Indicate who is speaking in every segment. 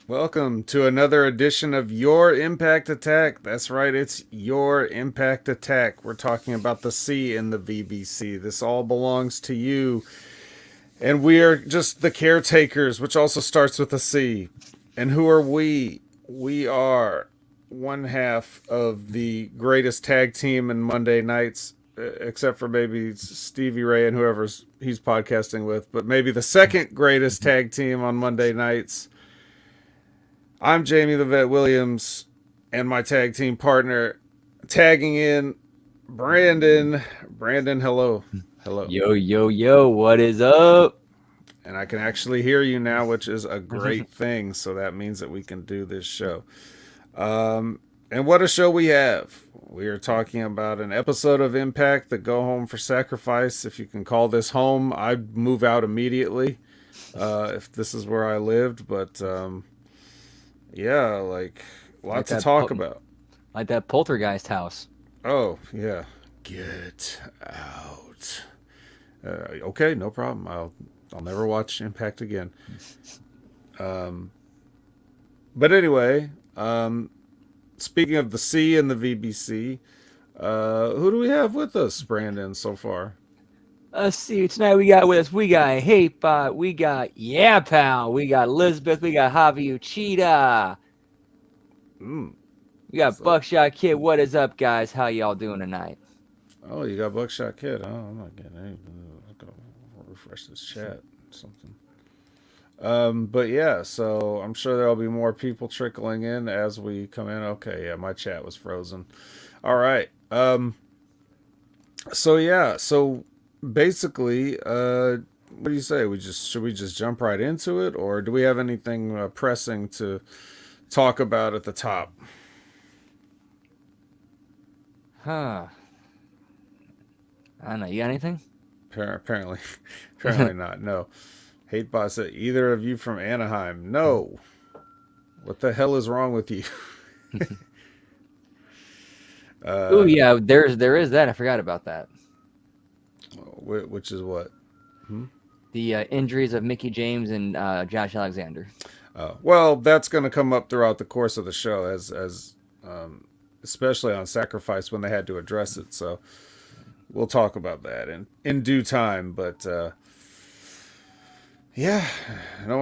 Speaker 1: Welcome to another edition of Your Impact Attack. That's right, it's Your Impact Attack. We're talking about the C in the VBC. This all belongs to you. And we are just the caretakers, which also starts with a C. And who are we? We are one half of the greatest tag team in Monday nights, except for maybe Stevie Ray and whoever's he's podcasting with, but maybe the second greatest tag team on Monday nights. I'm Jamie the Vet Williams, and my tag team partner, tagging in Brandon. Brandon, hello. Hello.
Speaker 2: Yo, yo, yo, what is up?
Speaker 1: And I can actually hear you now, which is a great thing. So that means that we can do this show. And what a show we have. We are talking about an episode of Impact, the Go Home for Sacrifice. If you can call this home, I'd move out immediately if this is where I lived. But yeah, like
Speaker 2: Like
Speaker 1: lots to
Speaker 2: that,
Speaker 1: talk about.
Speaker 2: like that poltergeist house.
Speaker 1: Oh, yeah. Get out. Okay, no problem. I'll never watch Impact again. But anyway, speaking of the C and the VBC, who do we have with us, Brandon, so far?
Speaker 2: Let's see, tonight we got with us, we got Hatebot, we got Yeah Pal, we got Elizabeth, we got Javi Uchida,
Speaker 1: Mm,
Speaker 2: we got
Speaker 1: so,
Speaker 2: Buckshot Kid. What is up, guys? How y'all doing tonight?
Speaker 1: oh, you got Buckshot Kid. Oh, I'm not getting any. I'll go refresh this chat. Something. But yeah, so I'm sure there'll be more people trickling in as we come in. Okay, yeah, my chat was frozen. All right. So yeah, so basically, what do you say? Should we just jump right into it, or do we have anything pressing to talk about at the top?
Speaker 2: Huh. I don't know, you got anything?
Speaker 1: Apparently, apparently not. No. Hatebot said, either of you from Anaheim? No. What the hell is wrong with you?
Speaker 2: Oh
Speaker 1: uh,
Speaker 2: yeah, there is that. I forgot about that.
Speaker 1: which is what? Hmm?
Speaker 2: The injuries of Mickey James and Josh Alexander.
Speaker 1: Well, that's going to come up throughout the course of the show, as especially on Sacrifice when they had to address it. So we'll talk about that in due time. But yeah, no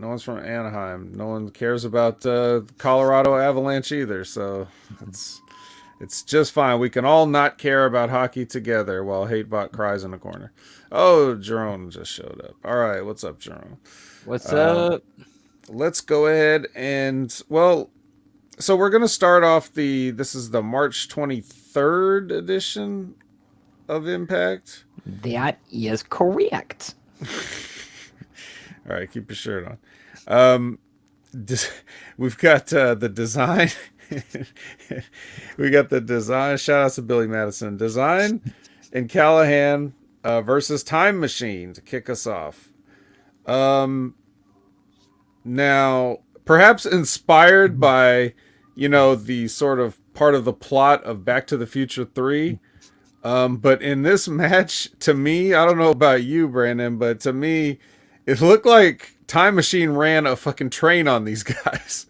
Speaker 1: one's from Anaheim. No one cares about Colorado Avalanche either. So it's just fine. We can all not care about hockey together while Hatebot cries in the corner. Oh, Jerome just showed up. All right, what's up, Jerome?
Speaker 2: What's
Speaker 1: Um,
Speaker 2: up?
Speaker 1: let's go ahead and so we're gonna start off this is the March 23rd edition of Impact.
Speaker 2: That is correct.
Speaker 1: All right, keep your shirt on. Um, we've got the design. We got the design. Shout out to Billy Madison. Design and Callahan versus Time Machine to kick us off. Um, Now, perhaps inspired by, the sort of part of the plot of Back to the Future 3. But in this match, to me, I don't know about you, Brandon, but to me, it looked like Time Machine ran a fucking train on these guys.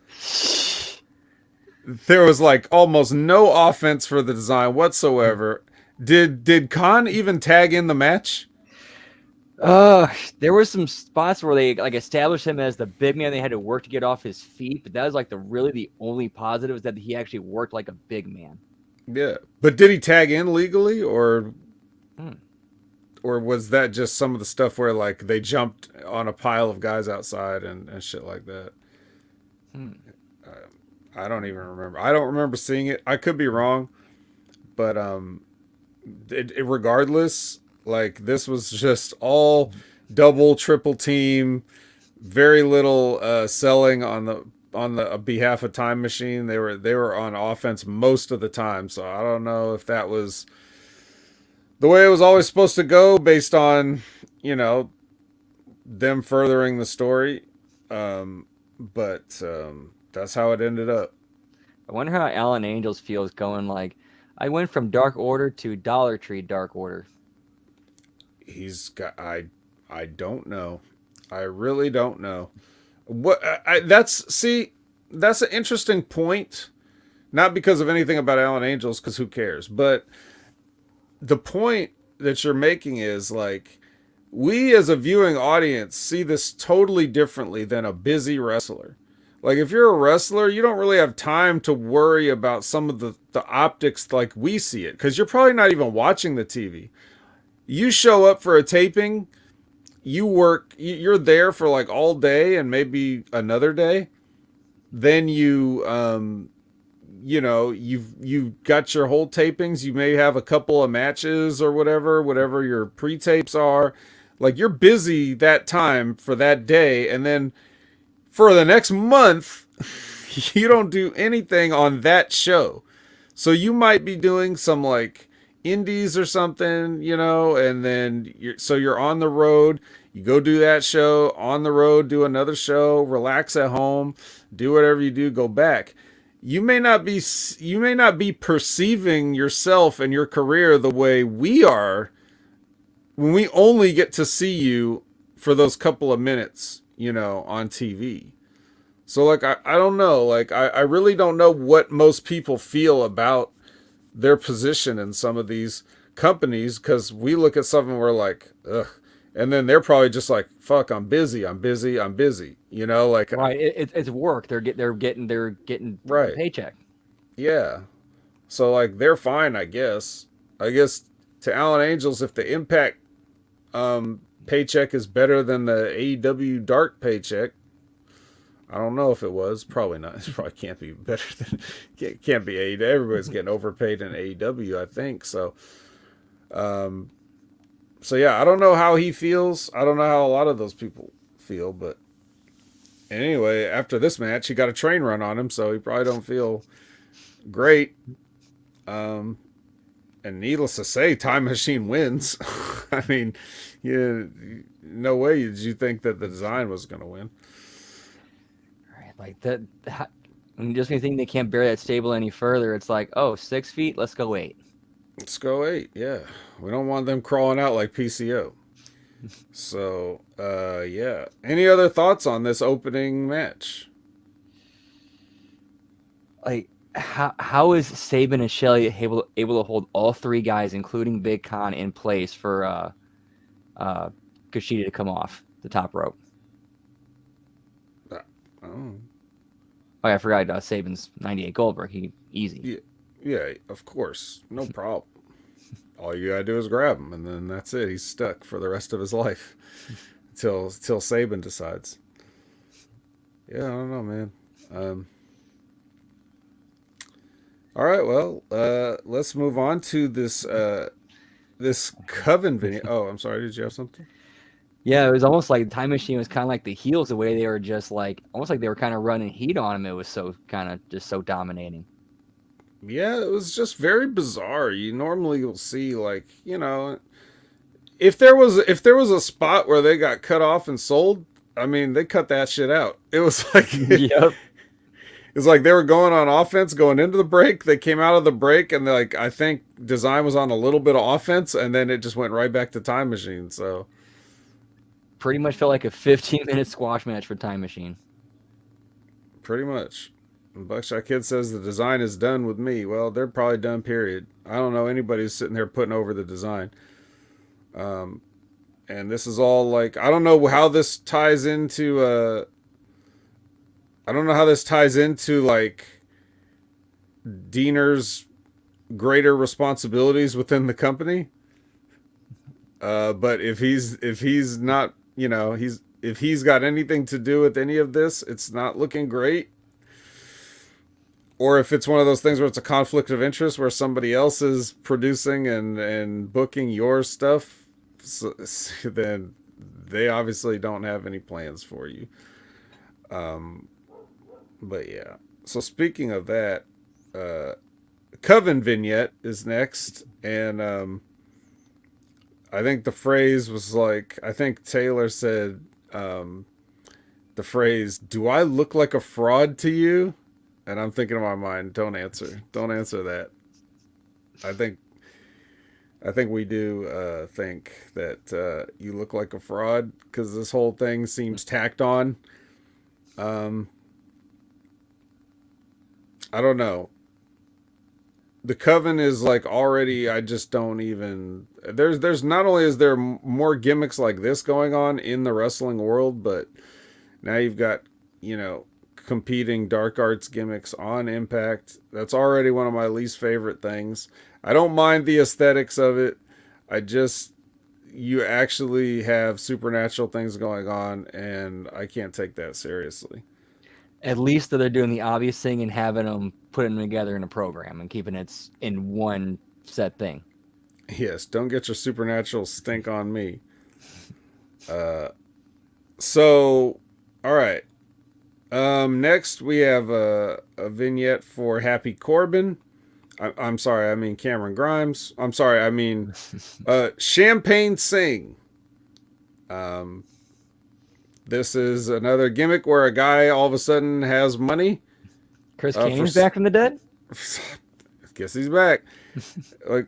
Speaker 1: There was like almost no offense for the design whatsoever. Did Khan even tag in the match?
Speaker 2: Uh, there were some spots where they like established him as the big man. They had to work to get off his feet, but that was like the only positive is that he actually worked like a big man.
Speaker 1: Yeah. But did he tag in legally
Speaker 2: Hmm.
Speaker 1: or was that just some of the stuff where like they jumped on a pile of guys outside and shit like that?
Speaker 2: Hmm.
Speaker 1: I don't even remember. I don't remember seeing it. I could be wrong, but regardless, like this was just all double, triple team, very little selling on the behalf of Time Machine. They were on offense most of the time, so I don't know if that was the way it was always supposed to go based on you know them furthering the story. But that's how it ended up.
Speaker 2: I wonder how Alan Angels feels going like I went from Dark Order to Dollar Tree Dark Order.
Speaker 1: He's got I don't know. I really don't know. That's an interesting point. Not because of anything about Allen Angels, because who cares? But the point that you're making is like we as a viewing audience see this totally differently than a busy wrestler. Like if you're a wrestler, you don't really have time to worry about some of the optics like we see it because you're probably not even watching the TV. You show up for a taping, you work, you're there for like all day and maybe another day. Then you've got your whole tapings. You may have a couple of matches or whatever your pre-tapes are. Like you're busy that time for that day, and then for the next month, you don't do anything on that show. So you might be doing some like indies or something, and then you're on the road. You go do that show on the road, do another show, relax at home, do whatever you do, go back. You may not be perceiving yourself and your career the way we are when we only get to see you for those couple of minutes, on TV. So like I don't know, like I really don't know what most people feel about their position in some of these companies because we look at something and we're like, ugh. And then they're probably just like, fuck, I'm busy, I'm busy, I'm busy. Like
Speaker 2: Right. It's work. They're getting a
Speaker 1: right.
Speaker 2: paycheck.
Speaker 1: Yeah. So like they're fine, I guess. I guess to Allen Angels, if the Impact paycheck is better than the AEW Dark paycheck, I don't know if it was. Probably not. It probably can't be better than can't be AEW. Everybody's getting overpaid in AEW, I think. So yeah, I don't know how he feels. I don't know how a lot of those people feel, but anyway, after this match, he got a train run on him, so he probably don't feel great. And needless to say, Time Machine wins. I mean, yeah, no way did you think that the design was going to win.
Speaker 2: Right. Like that. And just when you think they can't bury that stable any further, it's like, oh, 6 feet, let's go 8.
Speaker 1: Let's go 8. Yeah, we don't want them crawling out like PCO. So, yeah. Any other thoughts on this opening match?
Speaker 2: Like, how is Saban and Shelley able to hold all 3 guys, including Big Con, in place for Kushida to come off the top rope?
Speaker 1: Oh,
Speaker 2: Oh, yeah, I forgot Saban's 98 Goldberg. Easy.
Speaker 1: yeah, of course, no problem. All you gotta do is grab him, and then that's it. He's stuck for the rest of his life till Saban decides. Yeah, I don't know, man. All right, well, let's move on to this Coven video. Oh, I'm sorry. Did you have something?
Speaker 2: Yeah, it was almost like Time Machine was kind of like the heels, the way they were just like almost like they were kind of running heat on him. It was so kind of just so dominating.
Speaker 1: Yeah, it was just very bizarre. You normally will see like, if there was a spot where they got cut off and sold, I mean, they cut that shit out. It was like
Speaker 2: Yep.
Speaker 1: it's like they were going on offense going into the break. They came out of the break and like I think Design was on a little bit of offense and then it just went right back to Time Machine. So
Speaker 2: Pretty much felt like a 15-minute squash match for Time Machine.
Speaker 1: pretty much. Buckshot Kid says the design is done with me. Well, they're probably done, period. I don't know anybody who's sitting there putting over the design. And this is all like, I don't know how this ties into, I don't know how this ties into like Diener's greater responsibilities within the company. But if he's not, if he's got anything to do with any of this, it's not looking great. Or if it's one of those things where it's a conflict of interest where somebody else is producing and booking your stuff, so, then they obviously don't have any plans for you. But yeah. So speaking of that, Coven vignette is next, and I think the phrase was like, I think Taylor said the phrase, "Do I look like a fraud to you?" And I'm thinking in my mind, don't answer that. I think we do think that you look like a fraud because this whole thing seems tacked on. Um, I don't know. The Coven is like already. I just don't even. There's not only is there more gimmicks like this going on in the wrestling world, but now you've got, you know, competing dark arts gimmicks on Impact. That's already one of my least favorite things. I don't mind the aesthetics of it. I just, you actually have supernatural things going on, and I can't take that seriously.
Speaker 2: At least that they're doing the obvious thing and having them putting them together in a program and keeping it in one set thing.
Speaker 1: Yes, don't get your supernatural stink on me. So, all right. Next we have a vignette for Happy Corbin. I'm sorry, I mean Cameron Grimes. I'm sorry, I mean Champagne Singh. Um, this is another gimmick where a guy all of a sudden has money.
Speaker 2: Chris Kanye's back from the dead?
Speaker 1: Guess he's back. Like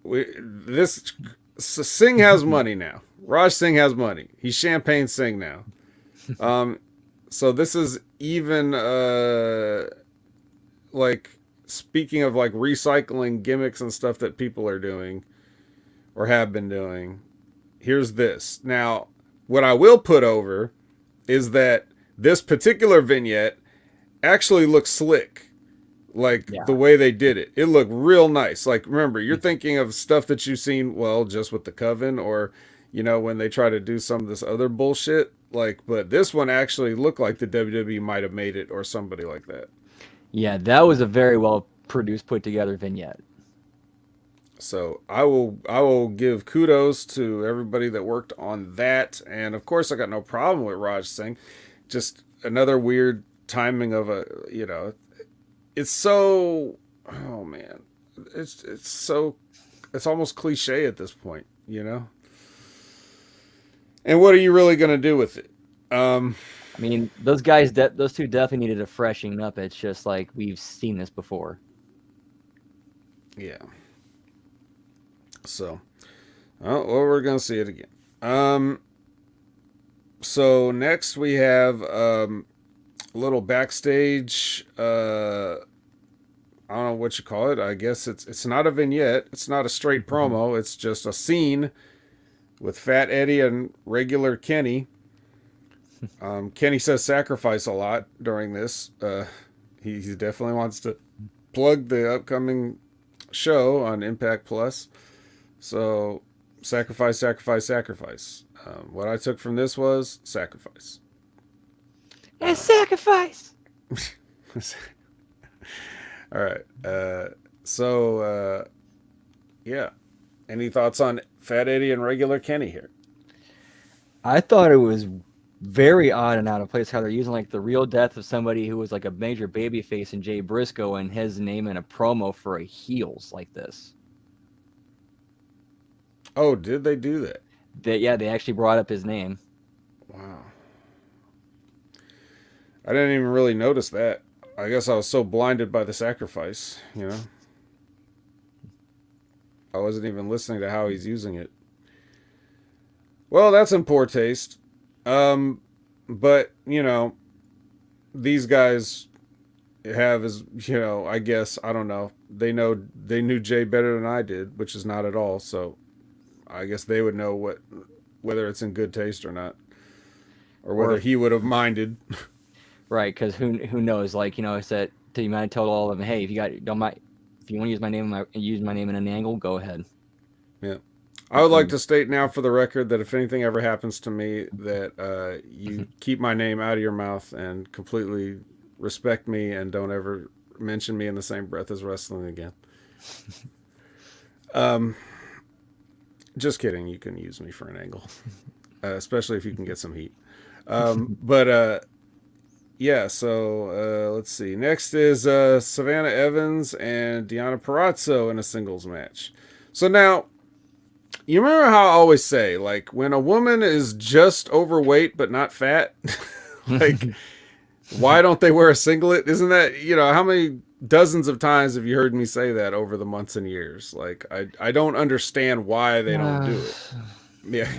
Speaker 1: this Singh has money now. Raj Singh has money. He's Champagne Singh now. So this is even like speaking of like recycling gimmicks and stuff that people are doing or have been doing. Here's this. Now, what I will put over is that this particular vignette actually looks slick. Like the way they did it. It looked real nice. Like, remember, you're thinking of stuff that you've seen, well, just with the Coven or, you know, when they try to do some of this other bullshit. Like, but this one actually looked like the WWE might have made it or somebody like that.
Speaker 2: Yeah, that was a very well produced, put together vignette.
Speaker 1: So I will give kudos to everybody that worked on that. And of course I got no problem with Raj Singh. Just another weird timing of a, you know, it's so, oh man, it's so, it's almost cliche at this point, you know? And what are you really going to do with it?
Speaker 2: I mean, those guys, those two definitely needed a freshening up. It's just like we've seen this before.
Speaker 1: Yeah. So, well, we're going to see it again. So next we have a little backstage. I don't know what you call it. I guess it's not a vignette. It's not a straight promo. It's just a scene with Fat Eddie and regular Kenny. Kenny says sacrifice a lot during this. He definitely wants to plug the upcoming show on Impact Plus. So, sacrifice, sacrifice, sacrifice. What I took from this was sacrifice.
Speaker 2: And sacrifice!
Speaker 1: All right. Yeah. Any thoughts on Fat Eddie and regular Kenny here?
Speaker 2: I thought it was very odd and out of place how they're using like the real death of somebody who was like a major babyface in Jay Briscoe and his name in a promo for a heels like this.
Speaker 1: Oh, did they do that?
Speaker 2: They actually brought up his name.
Speaker 1: Wow. I didn't even really notice that. I guess I was so blinded by the sacrifice, you know? I wasn't even listening to how he's using it. Well, that's in poor taste. But, you know, these guys have, as you know, I guess, I don't know. They knew Jay better than I did, which is not at all. So I guess they would know whether it's in good taste or not, or whether he would have minded.
Speaker 2: Right, because who knows? Like, you know, I said to you, I told all of them, hey, if you want to use my name in an angle, go ahead.
Speaker 1: Yeah, I would like to state now for the record that if anything ever happens to me, that you keep my name out of your mouth and completely respect me and don't ever mention me in the same breath as wrestling again. Just kidding. You can use me for an angle, especially if you can get some heat. Yeah, so let's see. Next is Savannah Evans and Deonna Purrazzo in a singles match. So now, you remember how I always say, like, when a woman is just overweight but not fat, like, why don't they wear a singlet? Isn't that, you know, how many dozens of times have you heard me say that over the months and years? Like, I don't understand why they don't do it. Yeah.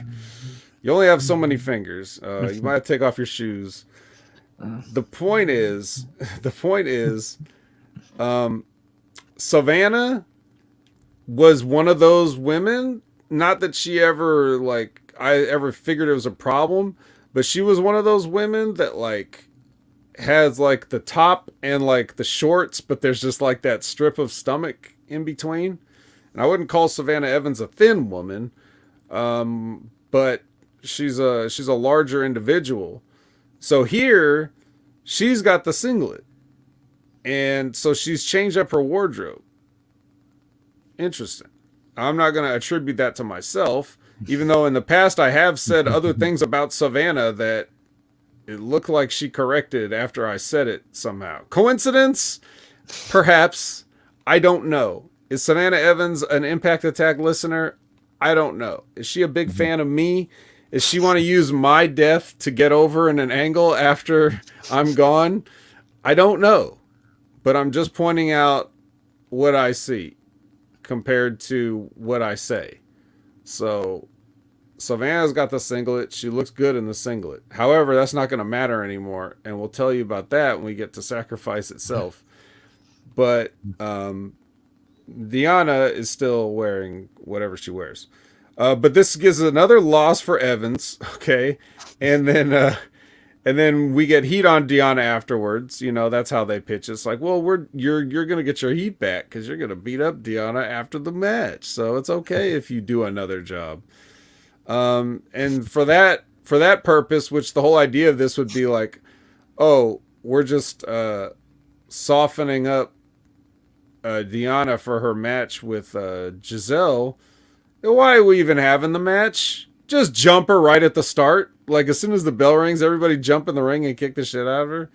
Speaker 1: You only have so many fingers. You might have to take off your shoes. The point is, the point is, Savannah was one of those women. Not that she ever like I ever figured it was a problem, but she was one of those women that like has like the top and like the shorts, but there's just like that strip of stomach in between. And I wouldn't call Savannah Evans a thin woman, but she's a larger individual. So here, she's got the singlet, and so she's changed up her wardrobe. Interesting. I'm not going to attribute that to myself, even though in the past I have said other things about Savannah that it looked like she corrected after I said it somehow. Coincidence? Perhaps. I don't know. Is Savannah Evans an Impact Attack listener? I don't know. Is she a big fan of me? Does she want to use my death to get over in an angle after I'm gone? I don't know. But I'm just pointing out what I see compared to what I say. So Savannah's got the singlet. She looks good in the singlet. However, that's not going to matter anymore. And we'll tell you about that when we get to Sacrifice itself. But Deanna is still wearing whatever she wears. But this gives another loss for Evans. Okay. And then we get heat on Deanna afterwards. You know, that's how they pitch. It's like, well, you're gonna get your heat back because you're gonna beat up Deanna after the match. So it's okay if you do another job. And for that purpose, which the whole idea of this would be like, oh, we're just softening up Deanna for her match with Giselle. Why are we even having the match? Just jump her right at the start. Like, as soon as the bell rings, everybody jump in the ring and kick the shit out of her.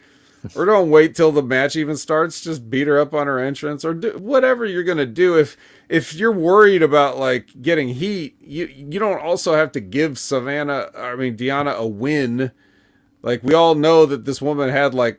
Speaker 1: Or don't wait till the match even starts. Just beat her up on her entrance. Or do whatever you're going to do. If you're worried about, like, getting heat, you don't also have to give Deanna a win. Like, we all know that this woman had, like,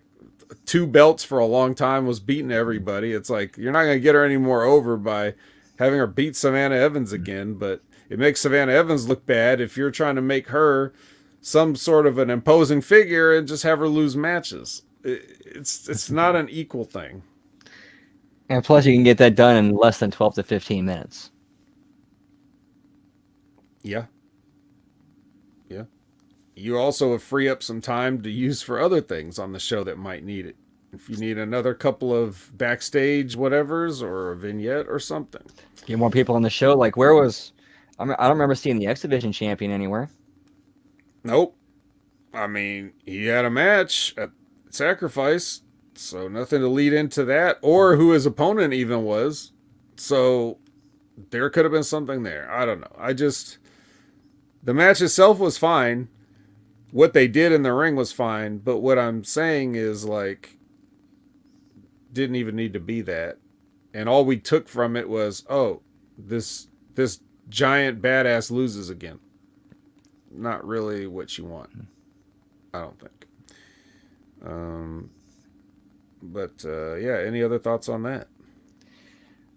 Speaker 1: 2 belts for a long time, was beating everybody. It's like, you're not going to get her any more over by having her beat Savannah Evans again, but it makes Savannah Evans look bad if you're trying to make her some sort of an imposing figure and just have her lose matches. It's not an equal thing.
Speaker 2: And plus, you can get that done in less than 12 to 15 minutes.
Speaker 1: Yeah. Yeah. You also free up some time to use for other things on the show that might need it. If you need another couple of backstage whatevers or a vignette or something.
Speaker 2: Get more people on the show. Like, where was... I don't remember seeing the X Division champion anywhere.
Speaker 1: Nope. I mean, he had a match at Sacrifice, so nothing to lead into that, or who his opponent even was. So there could have been something there. I don't know. The match itself was fine. What they did in the ring was fine, but what I'm saying is, like, didn't even need to be that. And all we took from it was, oh, this giant badass loses again. Not really what you want, I don't think. Yeah, any other thoughts on that?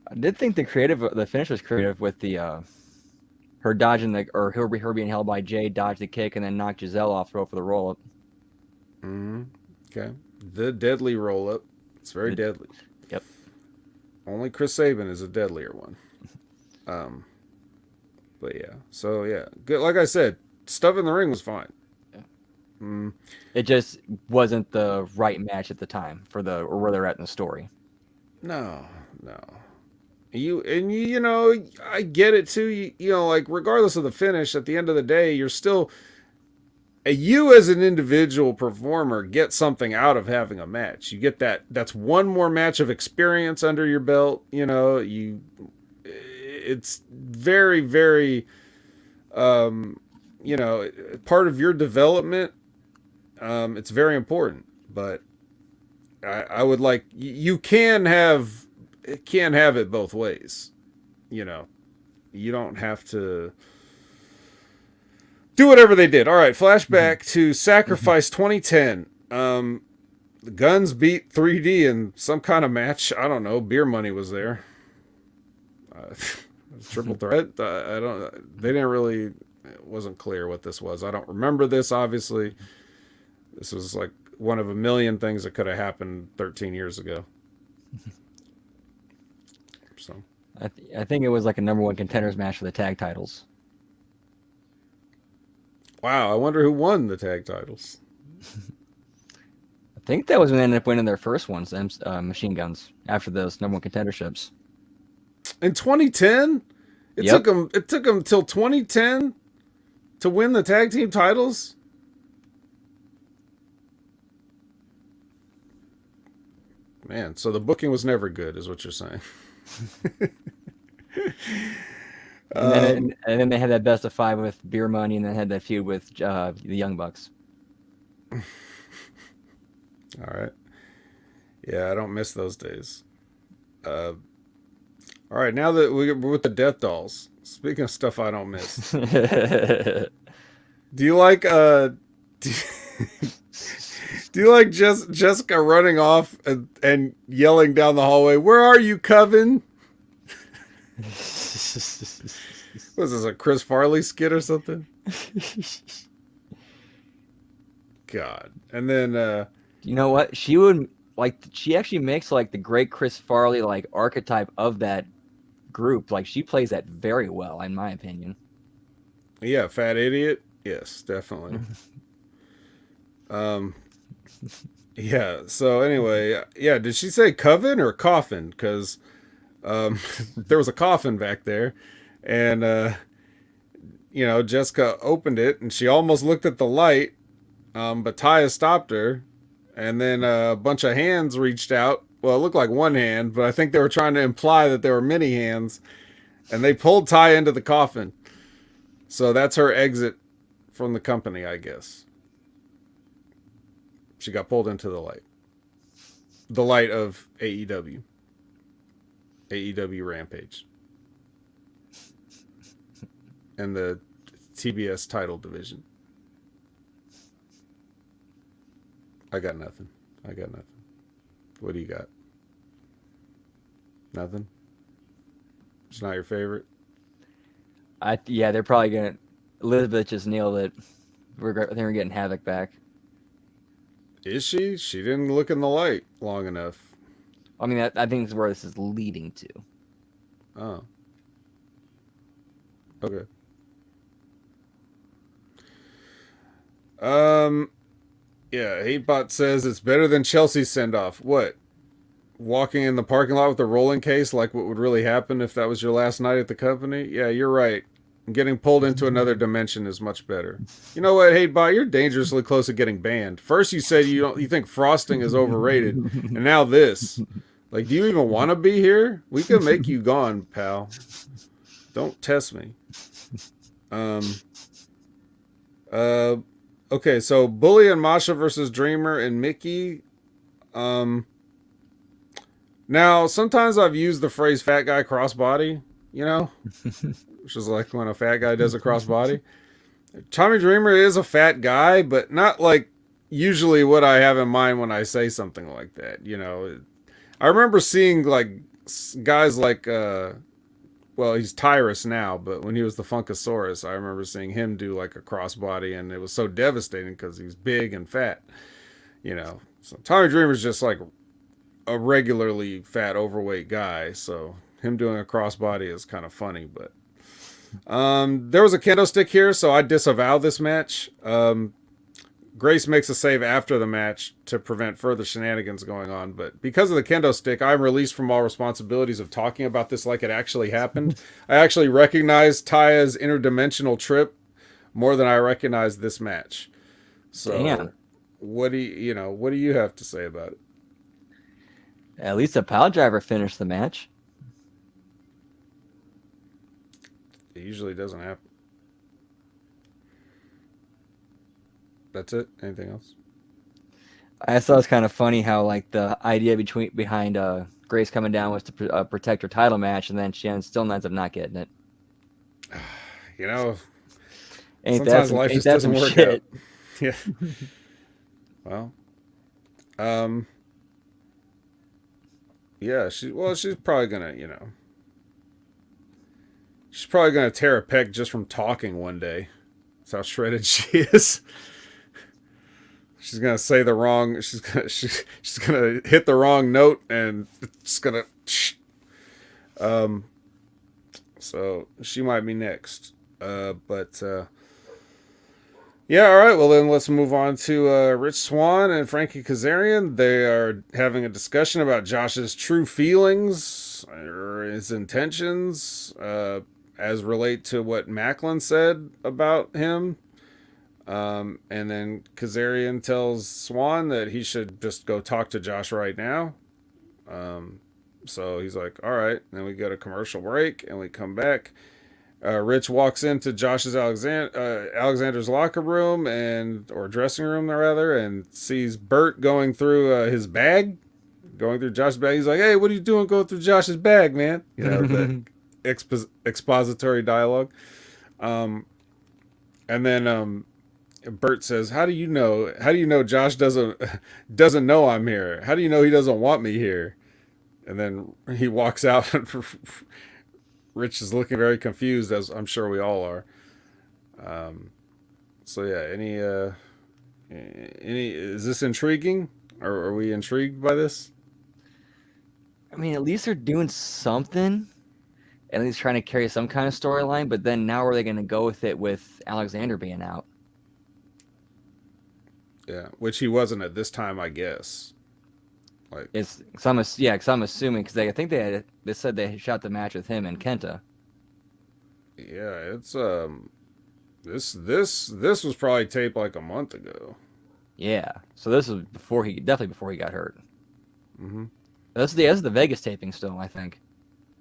Speaker 2: I did think the finish was creative with the her dodging her being held by Jay, dodge the kick, and then knock Giselle off, throw for the roll up.
Speaker 1: Okay, the deadly roll up. It's very deadly.
Speaker 2: Yep.
Speaker 1: Only Chris Sabin is a deadlier one. But yeah, so yeah, good. Like I said, stuff in the ring was fine.
Speaker 2: It just wasn't the right match at the time or where they're at in the story.
Speaker 1: No. You know, I get it too. You know, like, regardless of the finish, at the end of the day, you're still, you as an individual performer get something out of having a match. You get that's one more match of experience under your belt. You know, it's very, very, you know, part of your development. It's very important, but I would like, you can't have it both ways. You know, you don't have to do whatever they did. All right, flashback to Sacrifice 2010. The Guns beat 3D in some kind of match. I don't know. Beer Money was there. Triple threat. They didn't really. It wasn't clear what this was. I don't remember this. Obviously, this was like one of a million things that could have happened 13 years ago. So
Speaker 2: I think it was like a number one contenders match for the tag titles.
Speaker 1: wow, I wonder who won the tag titles.
Speaker 2: I think that was when they ended up winning their first ones, Machine Guns, after those number one contenderships.
Speaker 1: In 2010,
Speaker 2: Yep.
Speaker 1: It took them till 2010 to win the tag team titles. Man, so the booking was never good, is what you're saying.
Speaker 2: And then they had that best of 5 with Beer Money, and then had that feud with the Young Bucks.
Speaker 1: All right. Yeah, I don't miss those days. All right, now that we're with the Death Dolls, speaking of stuff I don't miss, do you like do you like Jessica running off and yelling down the hallway, "Where are you, Coven?" Was this a Chris Farley skit or something? God. And then
Speaker 2: You know what? She would she actually makes like the great Chris Farley like archetype of that group. Like she plays that very well, in my opinion.
Speaker 1: yeah, fat idiot. Yes, definitely. Yeah, so anyway, yeah, did she say coven or coffin? Because there was a coffin back there, and Jessica opened it and she almost looked at the light, but Taya stopped her, and then a bunch of hands reached out. Well, it looked like one hand, but I think they were trying to imply that there were many hands, and they pulled Taya into the coffin. So that's her exit from the company, I guess. She got pulled into the light. The light of AEW. AEW Rampage. And the TBS title division. I got nothing. What do you got? Nothing? It's not your favorite?
Speaker 2: Yeah, they're probably gonna. Elizabeth just nailed it. They were getting Havoc back.
Speaker 1: Is she? She didn't look in the light long enough.
Speaker 2: I mean, I think that's where this is leading to.
Speaker 1: Oh. Okay. Yeah, Hatebot says it's better than Chelsea's send-off. What? Walking in the parking lot with a rolling case, like what would really happen if that was your last night at the company? Yeah, you're right. Getting pulled into another dimension is much better. You know what, Hatebot? You're dangerously close to getting banned. First you said you think frosting is overrated, and now this. Like, do you even want to be here? We could make you gone, pal. Don't test me. Okay, so Bully and Masha versus Dreamer and Mickey. Now, sometimes I've used the phrase fat guy crossbody, which is like when a fat guy does a crossbody. Tommy Dreamer is a fat guy, but not like usually what I have in mind when I say something like that. I remember seeing like guys like, well, he's Tyrus now, but when he was the Funkasaurus, I remember seeing him do like a crossbody, and it was so devastating because he's big and fat, So Tommy Dreamer's just like a regularly fat, overweight guy, so him doing a crossbody is kind of funny, but there was a kendo stick here, so I disavow this match. Grace makes a save after the match to prevent further shenanigans going on, but because of the kendo stick, I'm released from all responsibilities of talking about this like it actually happened. I actually recognize Taya's interdimensional trip more than I recognize this match. So,
Speaker 2: Damn.
Speaker 1: what do you have to say about it?
Speaker 2: At least a pile driver finished the match.
Speaker 1: It usually doesn't happen. That's it? Anything else?
Speaker 2: I thought it was kind of funny how like the idea behind Grace coming down was to protect her title match, and then she still ends up not getting it.
Speaker 1: Sometimes life just doesn't work out. Yeah. Well, yeah, she's probably gonna, she's probably gonna tear a pec just from talking one day. That's how shredded she is. she's gonna say the wrong. She's gonna hit the wrong note, and it's gonna. So she might be next. But yeah, all right. Well, then let's move on to Rich Swann and Frankie Kazarian. They are having a discussion about Josh's true feelings or his intentions as relate to what Macklin said about him. And then Kazarian tells Swann that he should just go talk to Josh right now. So he's like, all right. Then we get a commercial break and we come back. Rich walks into Josh's Alexander's locker room or dressing room rather, and sees Bert going through his bag, going through Josh's bag. He's like, "Hey, what are you doing going through Josh's bag, man?" You know, the expository dialogue. And then Bert says, "How do you know? How do you know Josh doesn't know I'm here? How do you know he doesn't want me here?" And then he walks out. Rich is looking very confused, as I'm sure we all are. So yeah, any is this intriguing? Or are we intrigued by this?
Speaker 2: I mean, at least they're doing something. At least trying to carry some kind of storyline. But then now where are they going to go with it with Alexander being out?
Speaker 1: Yeah, which he wasn't at this time, I guess. Like,
Speaker 2: It's cause I'm assuming because I think they said they shot the match with him and Kenta.
Speaker 1: yeah, it's this was probably taped like a month ago.
Speaker 2: Yeah, so this was definitely before he got hurt.
Speaker 1: Mm-hmm.
Speaker 2: This is the Vegas taping still, I think.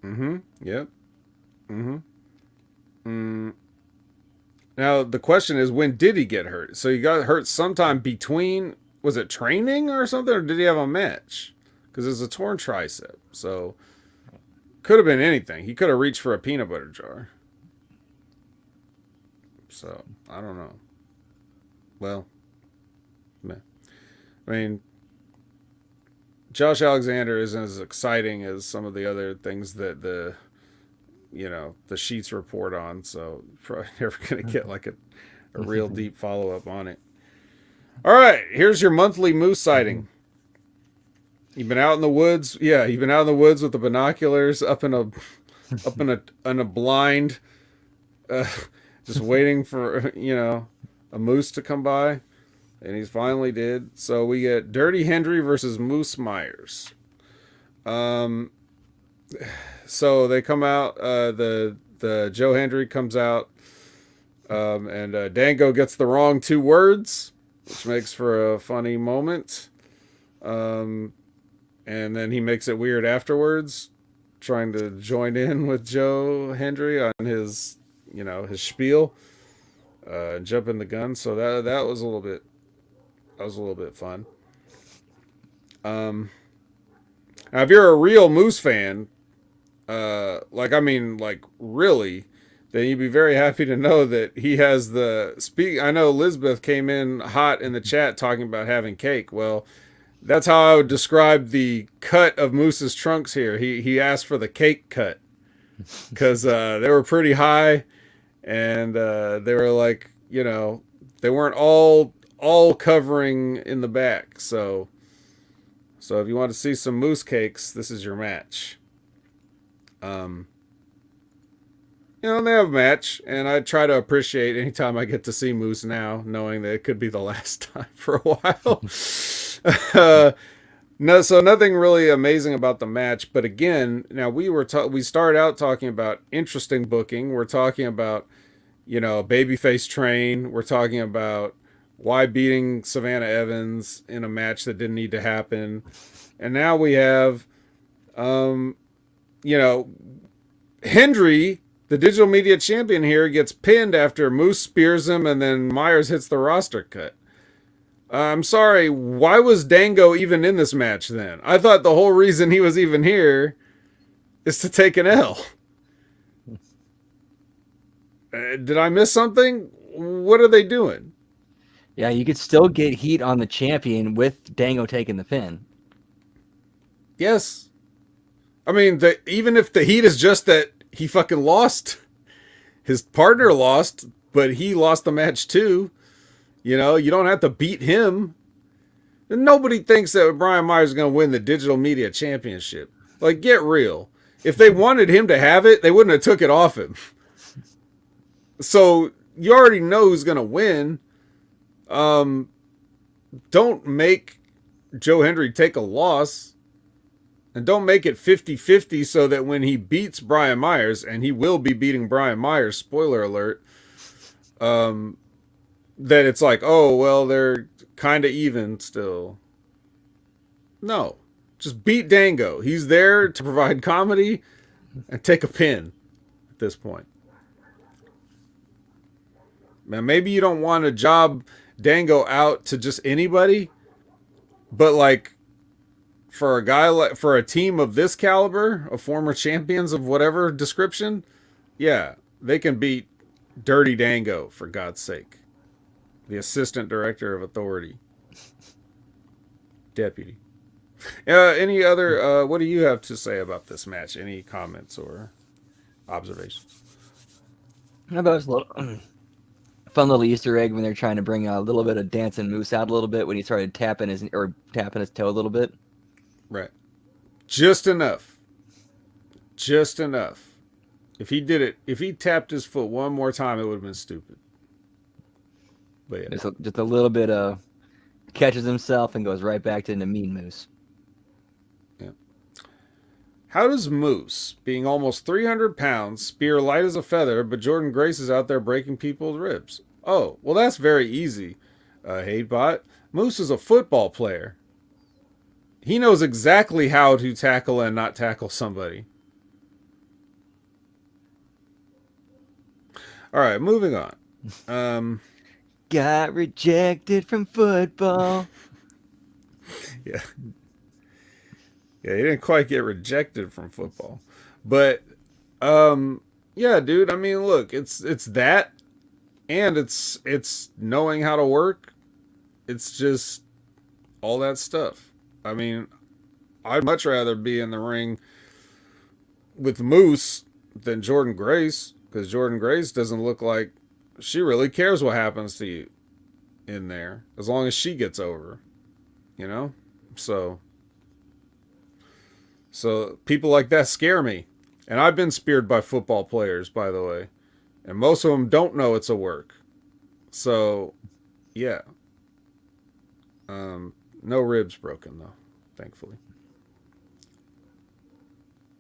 Speaker 1: Mm-hmm. Yep. Mm-hmm. Mm. Now the question is, when did he get hurt? So he got hurt sometime between. Was it training or something, or did he have a match? Because it's a torn tricep, so could have been anything. He could have reached for a peanut butter jar. So I don't know. Well, man. I mean, Josh Alexander isn't as exciting as some of the other things that the sheets report on. So probably never gonna get like a real deep follow up on it. All right, here's your monthly moose sighting. You've been out in the woods. Yeah, you've been out in the woods with the binoculars up in a blind, just waiting for a moose to come by, and he's finally did. So we get Dirty Hendry versus Moose Myers. So they come out. The Joe Hendry comes out, and Dango gets the wrong two words, which makes for a funny moment. And then he makes it weird afterwards, trying to join in with Joe Hendry on his spiel, jumping the gun. So that was a little bit fun. Now if you're a real Moose fan, really, then you'd be very happy to know that he has I know Elizabeth came in hot in the chat talking about having cake. Well, that's how I would describe the cut of Moose's trunks here. He asked for the cake cut because they were pretty high, and they were like, they weren't all covering in the back. So if you want to see some moose cakes, this is your match. They have a match, and I try to appreciate anytime I get to see Moose now, knowing that it could be the last time for a while. No, so nothing really amazing about the match, but again, now we started out talking about interesting booking. We're talking about, a babyface train. We're talking about why beating Savannah Evans in a match that didn't need to happen, and now we have, Hendry, the digital media champion here, gets pinned after Moose spears him and then Myers hits the roster cut. I'm sorry, why was Dango even in this match then? I thought the whole reason he was even here is to take an L. Did I miss something? What are they doing?
Speaker 2: Yeah, you could still get heat on the champion with Dango taking the pin.
Speaker 1: Yes. I mean, even if the heat is just that he fucking lost, his partner lost, but he lost the match too. You don't have to beat him. And nobody thinks that Brian Myers is going to win the digital media championship. Like, get real. If they wanted him to have it, they wouldn't have took it off him. So you already know who's going to win. Don't make Joe Hendry take a loss. And don't make it 50-50 so that when he beats Brian Myers, and he will be beating Brian Myers, spoiler alert, that it's like, oh, well, they're kind of even still. No. Just beat Dango. He's there to provide comedy and take a pin at this point. Now, maybe you don't want to job Dango out to just anybody, but like, for a guy like, for a team of this caliber, of former champions of whatever description, yeah, they can beat Dirty Dango, for God's sake. The assistant director of authority. Deputy. Any other, what do you have to say about this match? Any comments or observations?
Speaker 2: How about a little fun little Easter egg when they're trying to bring a little bit of Dancing Moose out a little bit when he started tapping his toe a little bit.
Speaker 1: Right. Just enough. Just enough. If he did it, if he tapped his foot one more time, it would have been stupid. But yeah.
Speaker 2: Just a little bit of catches himself and goes right back to the Mean Moose.
Speaker 1: Yeah. How does Moose, being almost 300 pounds, spear light as a feather, but Jordan Grace is out there breaking people's ribs? Oh, well, that's very easy, Hatebot. Moose is a football player. He knows exactly how to tackle and not tackle somebody. All right, moving on.
Speaker 2: Got rejected from football.
Speaker 1: Yeah. Yeah, he didn't quite get rejected from football. But yeah, dude, I mean, look, it's that, and it's knowing how to work. It's just all that stuff. I mean, I'd much rather be in the ring with Moose than Jordan Grace, because Jordan Grace doesn't look like she really cares what happens to you in there, as long as she gets over, you know? So people like that scare me. And I've been speared by football players, by the way. And most of them don't know it's a work. So, yeah. No ribs broken, though, thankfully.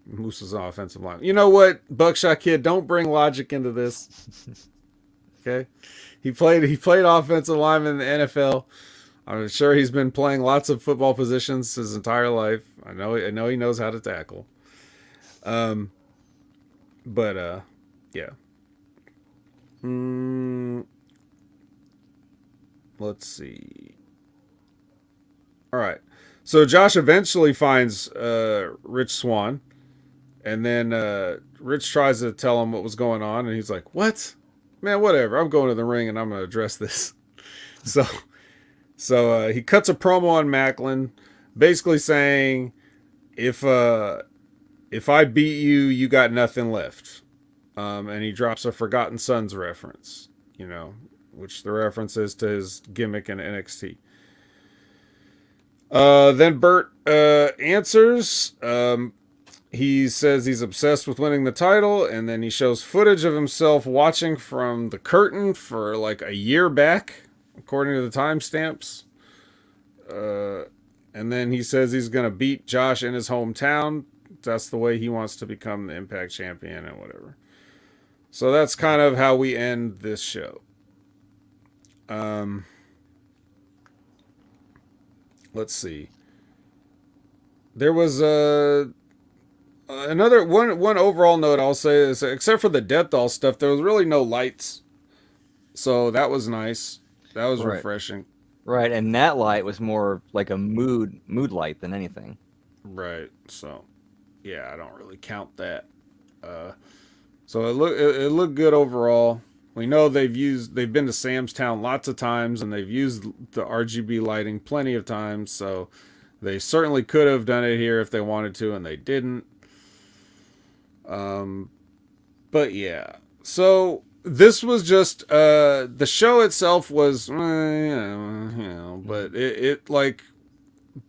Speaker 1: Moose is an offensive line. You know what, Buckshot Kid? Don't bring logic into this. Okay? He played offensive lineman in the NFL. I'm sure he's been playing lots of football positions his entire life. I know he knows how to tackle. But yeah. Let's see. All right. So Josh eventually finds Rich Swann, and then Rich tries to tell him what was going on, and he's like, "What? Man, whatever. I'm going to the ring, and I'm going to address this." So he cuts a promo on Macklin, basically saying, if I beat you, you got nothing left. And he drops a Forgotten Sons reference, you know, which the reference is to his gimmick in NXT. Then Burt answers. He says he's obsessed with winning the title, and then he shows footage of himself watching from the curtain for like a year back, according to the timestamps. And then he says he's going to beat Josh in his hometown. That's the way he wants to become the Impact Champion and whatever. So that's kind of how we end this show. Let's see. There was another one overall note I'll say is, except for the Death Doll stuff, there was really no lights. So that was nice. That was refreshing.
Speaker 2: Right, and that light was more like a mood light than anything.
Speaker 1: Right. So, yeah, I don't really count that. So it looked good overall. We know they've been to Sam's Town lots of times, and they've used the RGB lighting plenty of times. So they certainly could have done it here if they wanted to, and they didn't. But yeah, so this was just the show itself was, but it like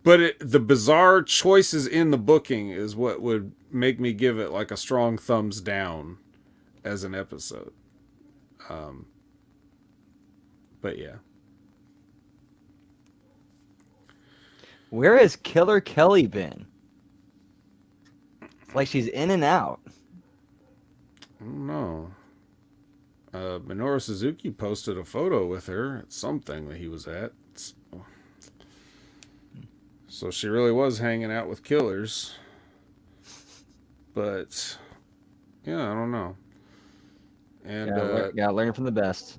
Speaker 1: But the bizarre choices in the booking is what would make me give it like a strong thumbs down as an episode. Um, but yeah.
Speaker 2: Where has Killer Kelly been? It's like she's in and out.
Speaker 1: I don't know. Minoru Suzuki posted a photo with her at something that he was at. So she really was hanging out with killers. But, yeah, I don't know. And
Speaker 2: Gotta learn from the best.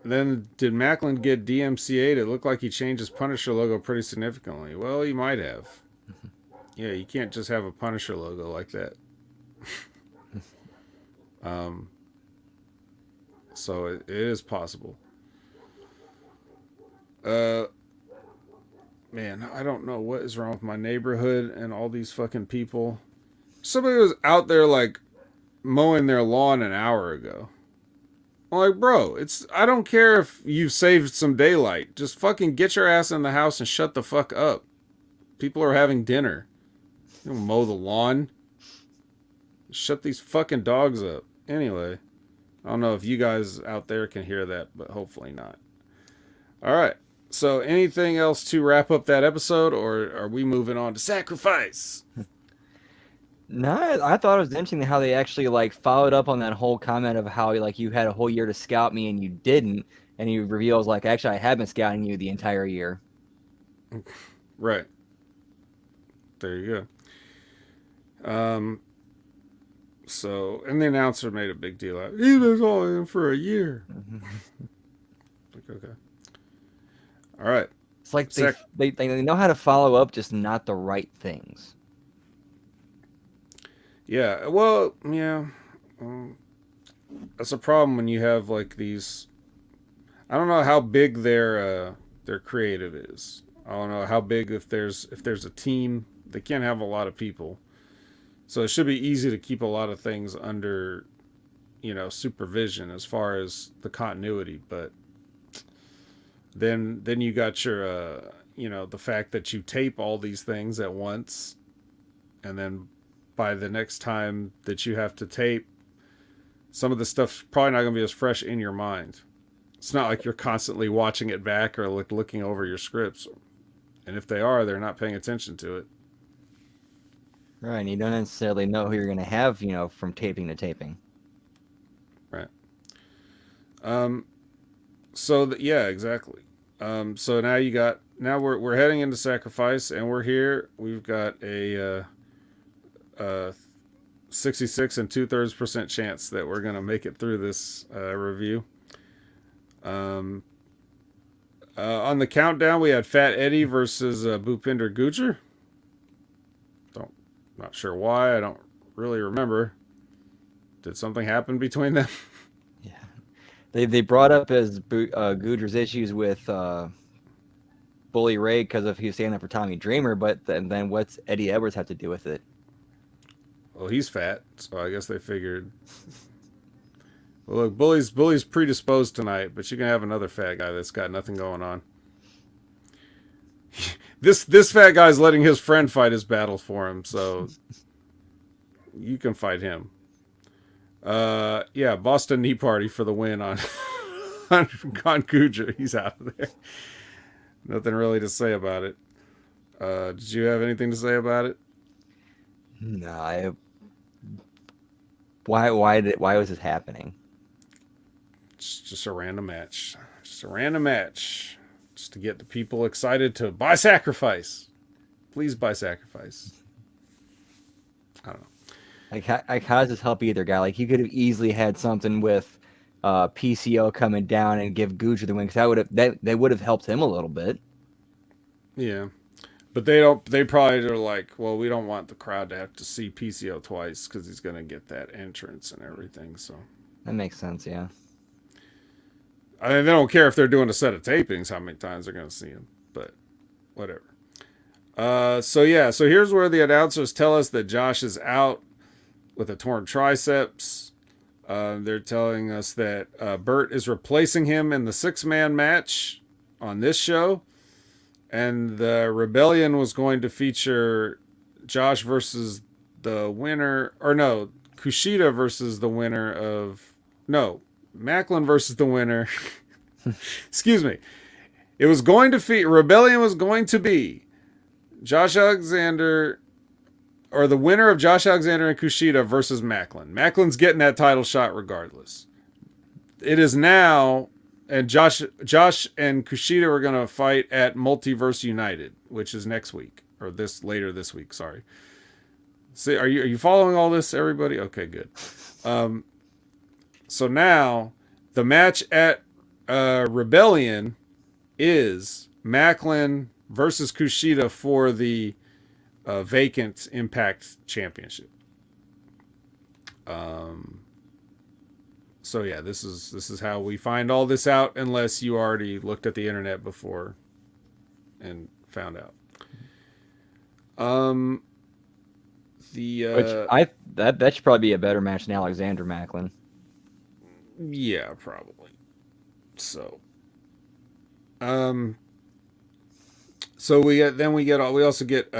Speaker 1: then did Macklin get DMCA'd? It looked like he changed his Punisher logo pretty significantly. Well, he might have. Yeah, you can't just have a Punisher logo like that. So it is possible. Man, I don't know what is wrong with my neighborhood and all these fucking people. Somebody was out there like mowing their lawn an hour ago. I'm like, bro, I don't care if you've saved some daylight. Just fucking get your ass in the house and shut the fuck up. People are having dinner. You don't mow the lawn. Shut these fucking dogs up. Anyway, I don't know if you guys out there can hear that, but hopefully not. All right. So anything else to wrap up that episode, or are we moving on to Sacrifice?
Speaker 2: No, I thought it was interesting how they actually like followed up on that whole comment of how like you had a whole year to scout me and you didn't, and he reveals like actually I have been scouting you the entire year.
Speaker 1: Right. There you go. So, and the announcer made a big deal out of it. He was all in for a year. Like, okay. All right.
Speaker 2: It's like they know how to follow up, just not the right things.
Speaker 1: Yeah. Well, yeah. That's a problem when you have like these. I don't know how big their creative is. I don't know how big if there's a team. They can't have a lot of people. So it should be easy to keep a lot of things under, supervision as far as the continuity. But then you got your, the fact that you tape all these things at once, and then by the next time that you have to tape, some of the stuff's probably not going to be as fresh in your mind. It's not like you're constantly watching it back or looking over your scripts. And if they are, they're not paying attention to it.
Speaker 2: Right, and you don't necessarily know who you're going to have, from taping to taping.
Speaker 1: Right. So yeah, exactly. So now we're heading into Sacrifice, and we're here. We've got a 66 and 2/3% chance that we're gonna make it through this review. On the countdown, we had Fat Eddie versus Bhupinder Gujar. Not sure why. I don't really remember. Did something happen between them?
Speaker 2: Yeah, they brought up as Gujar's issues with Bully Ray because of he was standing up for Tommy Dreamer, but then what's Eddie Edwards have to do with it?
Speaker 1: Well, he's fat, so I guess they figured. Well, look, Bully's predisposed tonight, but you can have another fat guy that's got nothing going on. This fat guy's letting his friend fight his battles for him, so you can fight him. Yeah, Boston Knee Party for the win on Gujar. He's out of there. Nothing really to say about it. Did you have anything to say about it?
Speaker 2: No, why was this happening?
Speaker 1: Just a random match. Just a random match. Just to get the people excited to buy Sacrifice. Please buy Sacrifice. I don't know.
Speaker 2: Like how does this help either guy? Like, you could have easily had something with PCO coming down and give Gujar the win, because that would have helped him a little bit.
Speaker 1: Yeah. But they probably are like, well, we don't want the crowd to have to see PCO twice because he's going to get that entrance and everything. So
Speaker 2: that makes sense, yeah.
Speaker 1: I mean, they don't care if they're doing a set of tapings, how many times they're going to see him, but whatever. So here's where the announcers tell us that Josh is out with a torn triceps. They're telling us that Burt is replacing him in the 6-man match on this show. And the Rebellion was going to feature Josh versus the winner, or no, Kushida versus the winner of, no, Macklin versus the winner. Excuse me. It was going to Rebellion was going to be Josh Alexander, or the winner of Josh Alexander and Kushida versus Macklin. Macklin's getting that title shot regardless. It is now, and Josh and Kushida are going to fight at Multiverse United, which is next week, or later this week. Sorry. See, are you following all this, everybody? Okay, good. So now the match at Rebellion is Macklin versus Kushida for the vacant Impact Championship. So yeah, this is how we find all this out, unless you already looked at the internet before and found out.
Speaker 2: That should probably be a better match than Alexander Macklin.
Speaker 1: Yeah, probably. So we also get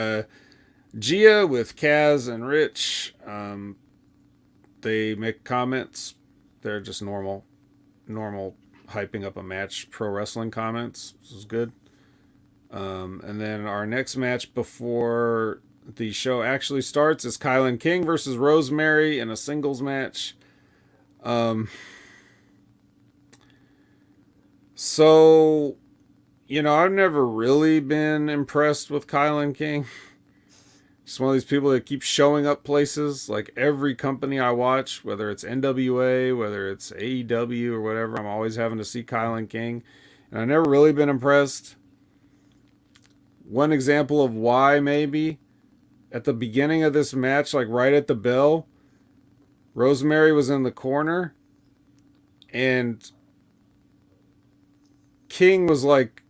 Speaker 1: Gia with Kaz and Rich. They make comments. They're just normal hyping up a match pro wrestling comments. This is good. And then our next match before the show actually starts is Kylan King versus Rosemary in a singles match. So, I've never really been impressed with Kylan King. Just one of these people that keep showing up places. Like every company I watch, whether it's NWA, whether it's AEW or whatever, I'm always having to see Kylan King. And I've never really been impressed. One example of why, maybe, at the beginning of this match, like right at the bell, Rosemary was in the corner and King was like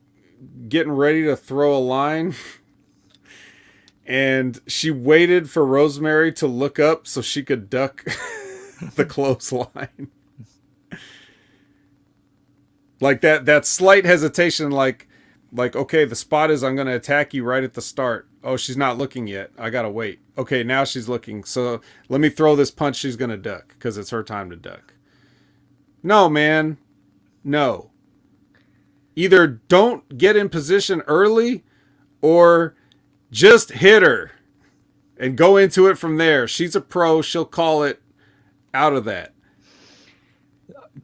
Speaker 1: getting ready to throw a line. And she waited for Rosemary to look up so she could duck the clothesline. Like that slight hesitation, like, okay, the spot is I'm going to attack you right at the start. Oh, she's not looking yet. I got to wait. Okay, now she's looking. So let me throw this punch she's going to duck because it's her time to duck. No, man. No. Either don't get in position early or just hit her and go into it from there. She's a pro. She'll call it out of that.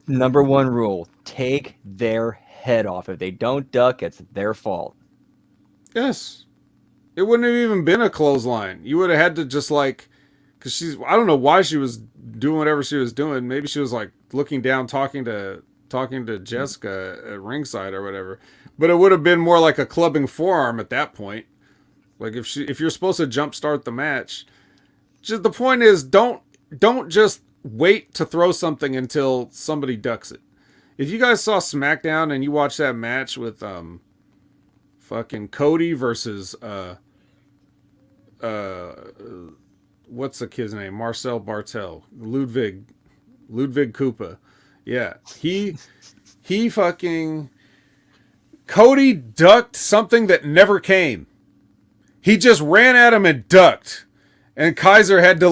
Speaker 2: Number one rule, take their head off. If they don't duck, it's their fault.
Speaker 1: Yes. It wouldn't have even been a clothesline. You would have had to just because I don't know why she was doing whatever she was doing. Maybe she was like looking down, talking to Jessica at ringside or whatever. But it would have been more like a clubbing forearm at that point. Like if you're supposed to jumpstart the match, just the point is don't just wait to throw something until somebody ducks it. If you guys saw SmackDown and you watched that match with fucking Cody versus what's the kid's name? Marcel Bartel, Ludwig Koopa. Yeah, he fucking Cody ducked something that never came. He just ran at him and ducked. And Kaiser had to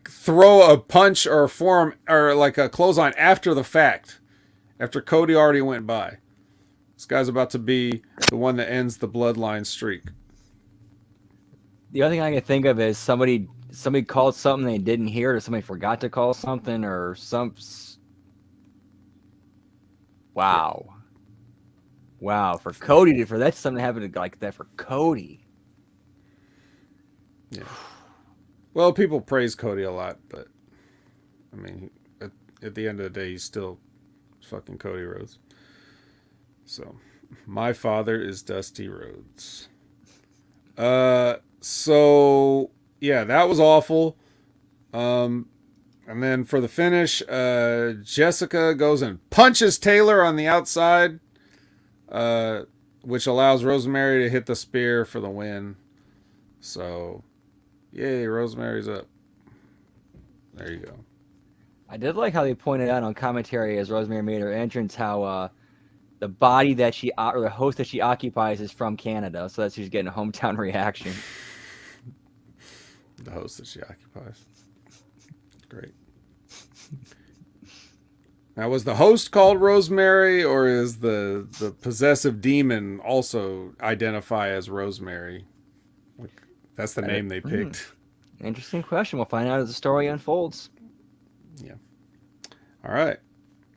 Speaker 1: throw a punch or a forearm or like a clothesline after the fact. After Cody already went by. This guy's about to be the one that ends the bloodline streak.
Speaker 2: The other thing I can think of is somebody called something they didn't hear, or somebody forgot to call something, or Wow. Wow, for Cody, for that's something to happen like that for Cody.
Speaker 1: Yeah. Well, people praise Cody a lot, but I mean, at the end of the day, he's still fucking Cody Rhodes. So, my father is Dusty Rhodes. So yeah, that was awful. And then for the finish, Jessica goes and punches Taylor on the outside. Which allows Rosemary to hit the spear for the win. So, yay, Rosemary's up. There you go.
Speaker 2: I did like how they pointed out on commentary as Rosemary made her entrance how the body that she or the host that she occupies is from Canada, so that's she's getting a hometown reaction.
Speaker 1: The host that she occupies. Great. Now, was the host called Rosemary, or is the possessive demon also identify as Rosemary? That's the name they picked.
Speaker 2: Interesting question. We'll find out as the story unfolds.
Speaker 1: Yeah. All right.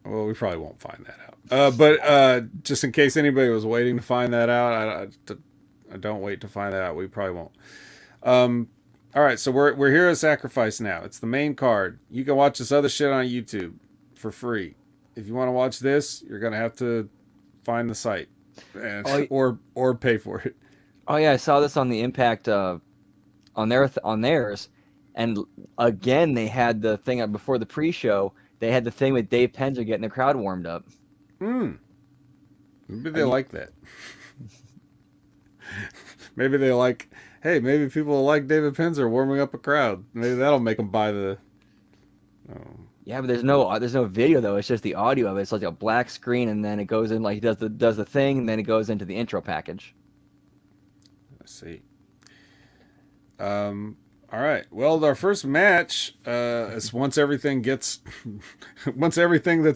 Speaker 1: Well, we probably won't find that out. But just in case anybody was waiting to find that out, I don't wait to find that out. We probably won't. All right. So we're here at Sacrifice now. It's the main card. You can watch this other shit on YouTube for free. If you want to watch this, you're gonna have to find the site, and, or pay for it.
Speaker 2: Oh yeah, I saw this on the Impact on theirs, and again they had the thing before the pre-show. They had the thing with Dave Penzer getting the crowd warmed up.
Speaker 1: Maybe they like that. Maybe they like. Hey, maybe people like David Penzer warming up a crowd. Maybe that'll make them buy the.
Speaker 2: Yeah, but there's no video though. It's just the audio of it. It's like a black screen, and then it goes in like he does the thing, and then it goes into the intro package.
Speaker 1: I see. All right. Well, our first match is once everything that's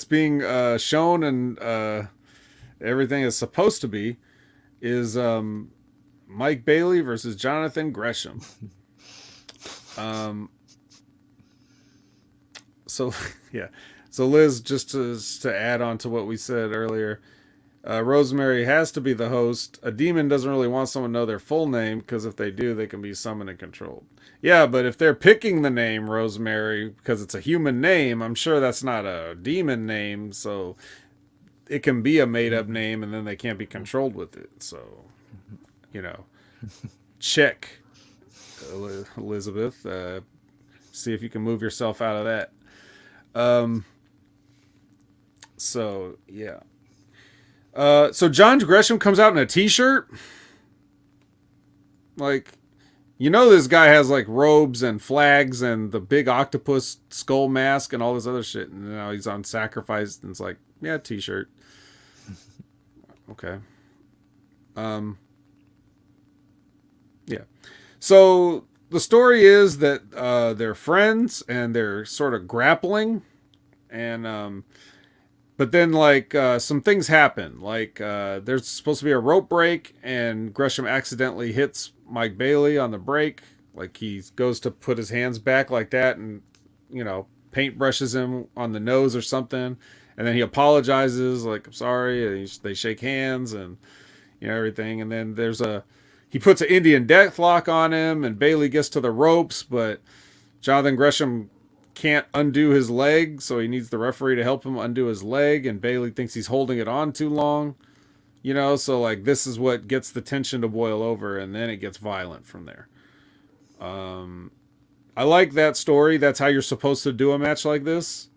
Speaker 1: being shown and everything is supposed to be is Mike Bailey versus Jonathan Gresham. So yeah. So Liz, just to add on to what we said earlier, Rosemary has to be the host. A demon doesn't really want someone to know their full name because if they do, they can be summoned and controlled. Yeah, but if they're picking the name Rosemary because it's a human name, I'm sure that's not a demon name, so it can be a made-up name and then they can't be controlled with it. So, check, Elizabeth. See if you can move yourself out of that. So yeah. So John Gresham comes out in a t-shirt. Like, this guy has like robes and flags and the big octopus skull mask and all this other shit. And now he's on Sacrifice and it's like, yeah, t-shirt. Okay. Yeah. So the story is that they're friends and they're sort of grappling, and but then like some things happen. Like there's supposed to be a rope break, and Gresham accidentally hits Mike Bailey on the break. Like he goes to put his hands back like that, and paintbrushes him on the nose or something, and then he apologizes, like I'm sorry. And they shake hands and everything, and then he puts an Indian deathlock on him, and Bailey gets to the ropes, but Jonathan Gresham can't undo his leg, so he needs the referee to help him undo his leg, and Bailey thinks he's holding it on too long. So like this is what gets the tension to boil over, and then it gets violent from there. I like that story. That's how you're supposed to do a match like this.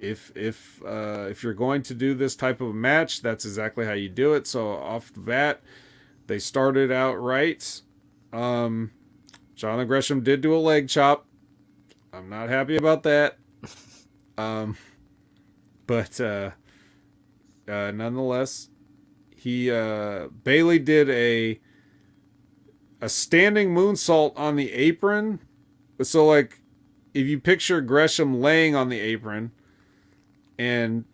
Speaker 1: If you're going to do this type of a match, that's exactly how you do it. So off the bat, they started out right. Jonathan Gresham did do a leg chop. I'm not happy about that. But nonetheless, Bailey did a standing moonsault on the apron. So like, if you picture Gresham laying on the apron, and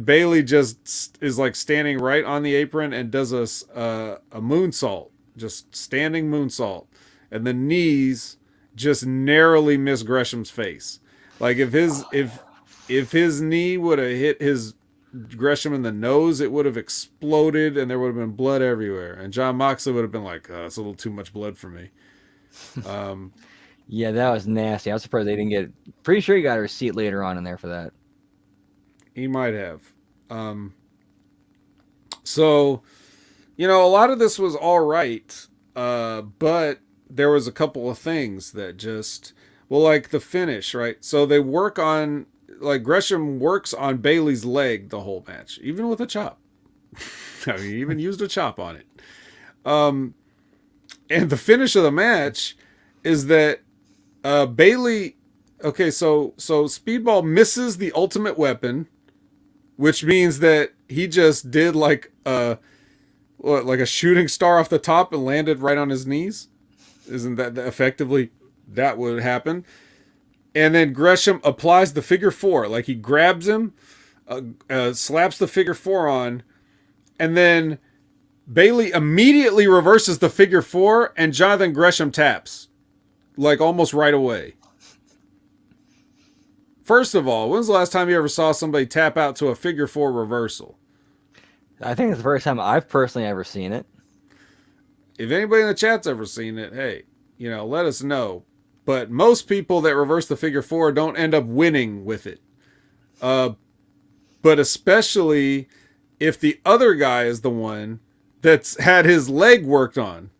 Speaker 1: Bailey just is like standing right on the apron and does a moonsault, just standing moonsault, and the knees just narrowly miss Gresham's face. Like if his knee would have hit Gresham in the nose, it would have exploded and there would have been blood everywhere. And John Moxley would have been like, "It's a little too much blood for me."
Speaker 2: Yeah, that was nasty. I was surprised they didn't get. Pretty sure he got a receipt later on in there for that.
Speaker 1: He might have. So, a lot of this was all right, but there was a couple of things that just, like the finish, right? So they work on, like Gresham works on Bailey's leg the whole match, even with a chop. He even used a chop on it. And the finish of the match is that Bailey, okay, so Speedball misses the ultimate weapon, which means that he just did like like a shooting star off the top and landed right on his knees. Isn't that effectively that would happen? And then Gresham applies the figure four, like he grabs him, slaps the figure four on, and then Bailey immediately reverses the figure four, and Jonathan Gresham taps, like almost right away. First of all, when's the last time you ever saw somebody tap out to a figure four reversal?
Speaker 2: I think it's the first time I've personally ever seen it.
Speaker 1: If anybody in the chat's ever seen it, hey, let us know. But most people that reverse the figure four don't end up winning with it. But especially if the other guy is the one that's had his leg worked on.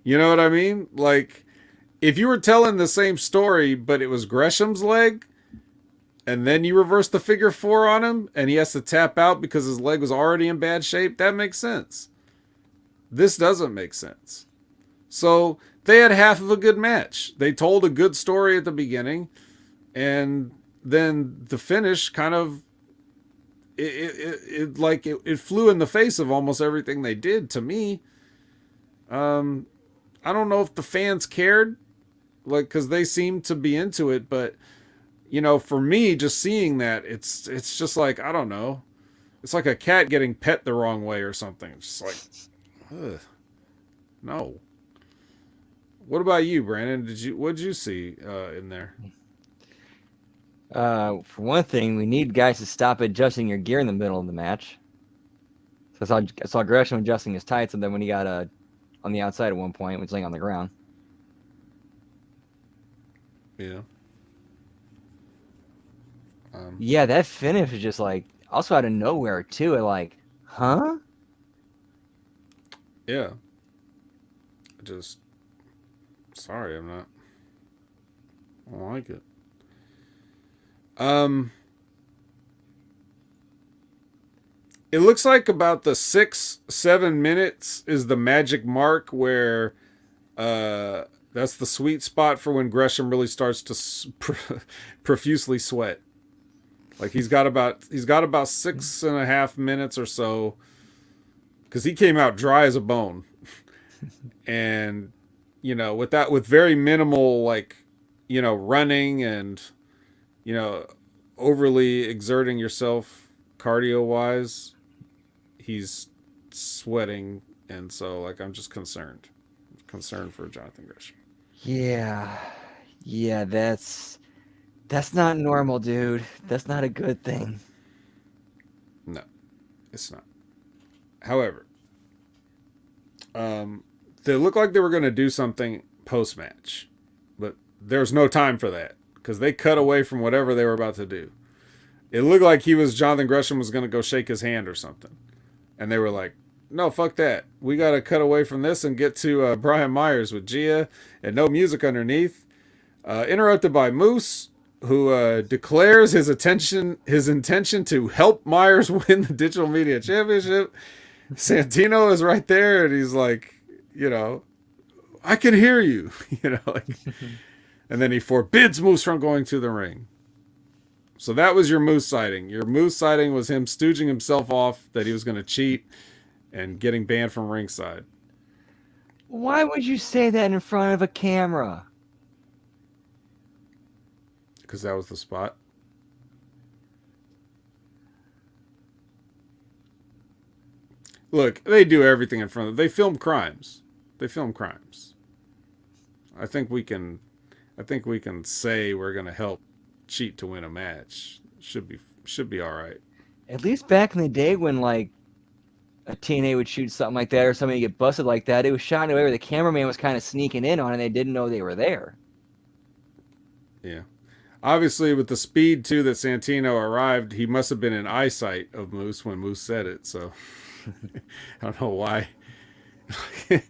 Speaker 1: You know what I mean? Like, if you were telling the same story, but it was Gresham's leg, and then you reverse the figure four on him, and he has to tap out because his leg was already in bad shape, that makes sense. This doesn't make sense. So they had half of a good match. They told a good story at the beginning, and then the finish kind of it flew in the face of almost everything they did to me. I don't know if the fans cared, like, because they seemed to be into it, but for me, just seeing that, it's just like, I don't know, it's like a cat getting pet the wrong way or something. It's just like, ugh, no. What about you, Brandon? What did you see in there?
Speaker 2: For one thing, we need guys to stop adjusting your gear in the middle of the match. So I saw Gresham adjusting his tights, and then when he got on the outside at one point, was laying on the ground.
Speaker 1: Yeah.
Speaker 2: Yeah, that finish was just like also out of nowhere too. Like, huh?
Speaker 1: Yeah. Just sorry, I don't like it. It looks like about the 6-7 minutes is the magic mark where that's the sweet spot for when Gresham really starts to profusely sweat. Like he's got about 6.5 minutes or so, because he came out dry as a bone, and with very minimal, like, running and overly exerting yourself cardio wise, he's sweating, and so like I'm just concerned for Jonathan Gresham.
Speaker 2: Yeah, that's not normal, dude. That's not a good thing.
Speaker 1: No, it's not. However, they looked like they were going to do something post match, but there's no time for that because they cut away from whatever they were about to do. It looked like Jonathan Gresham was going to go shake his hand or something, and they were like, no, fuck that. We got to cut away from this and get to Brian Myers with Gia and no music underneath. Interrupted by Moose, who declares his intention to help Myers win the Digital Media Championship. Santino is right there, and he's like, I can hear you, and then he forbids Moose from going to the ring. So that was your Moose sighting. Your Moose sighting was him stooging himself off that he was going to cheat and getting banned from ringside.
Speaker 2: Why would you say that in front of a camera?
Speaker 1: Because that was the spot. Look, they do everything in front of them. They film crimes. I think we can say we're going to help cheat to win a match. Should be all right.
Speaker 2: At least back in the day when like a TNA would shoot something like that or somebody get busted like that, it was shot in a way where the cameraman was kind of sneaking in on it and they didn't know they were there.
Speaker 1: Yeah. Obviously, with the speed, too, that Santino arrived, he must have been in eyesight of Moose when Moose said it, so I don't know why he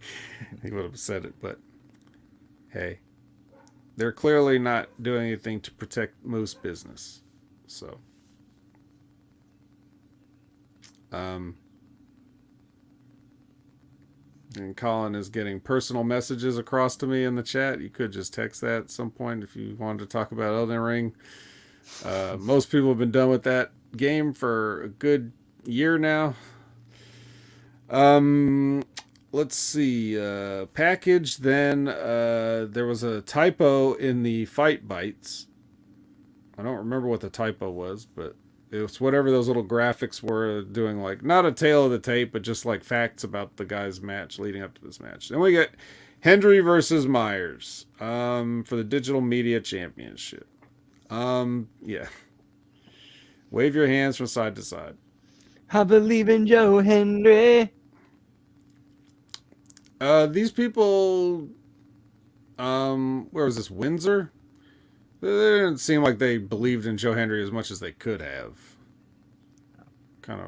Speaker 1: would have said it, but hey, they're clearly not doing anything to protect Moose business, so and Colin is getting personal messages across to me in the chat. You could just text that at some point if you wanted to talk about Elden Ring. Most people have been done with that game for a good year now. Let's see. Package. Then there was a typo in the fight bites. I don't remember what the typo was, but it was whatever those little graphics were doing, like not a tail of the tape, but just like facts about the guy's match leading up to this match. Then we get Hendry versus Myers for the Digital Media Championship. Yeah. Wave your hands from side to side.
Speaker 2: I believe in Joe Hendry.
Speaker 1: These people, where was this? Windsor? They didn't seem like they believed in Joe Hendry as much as they could have. Kind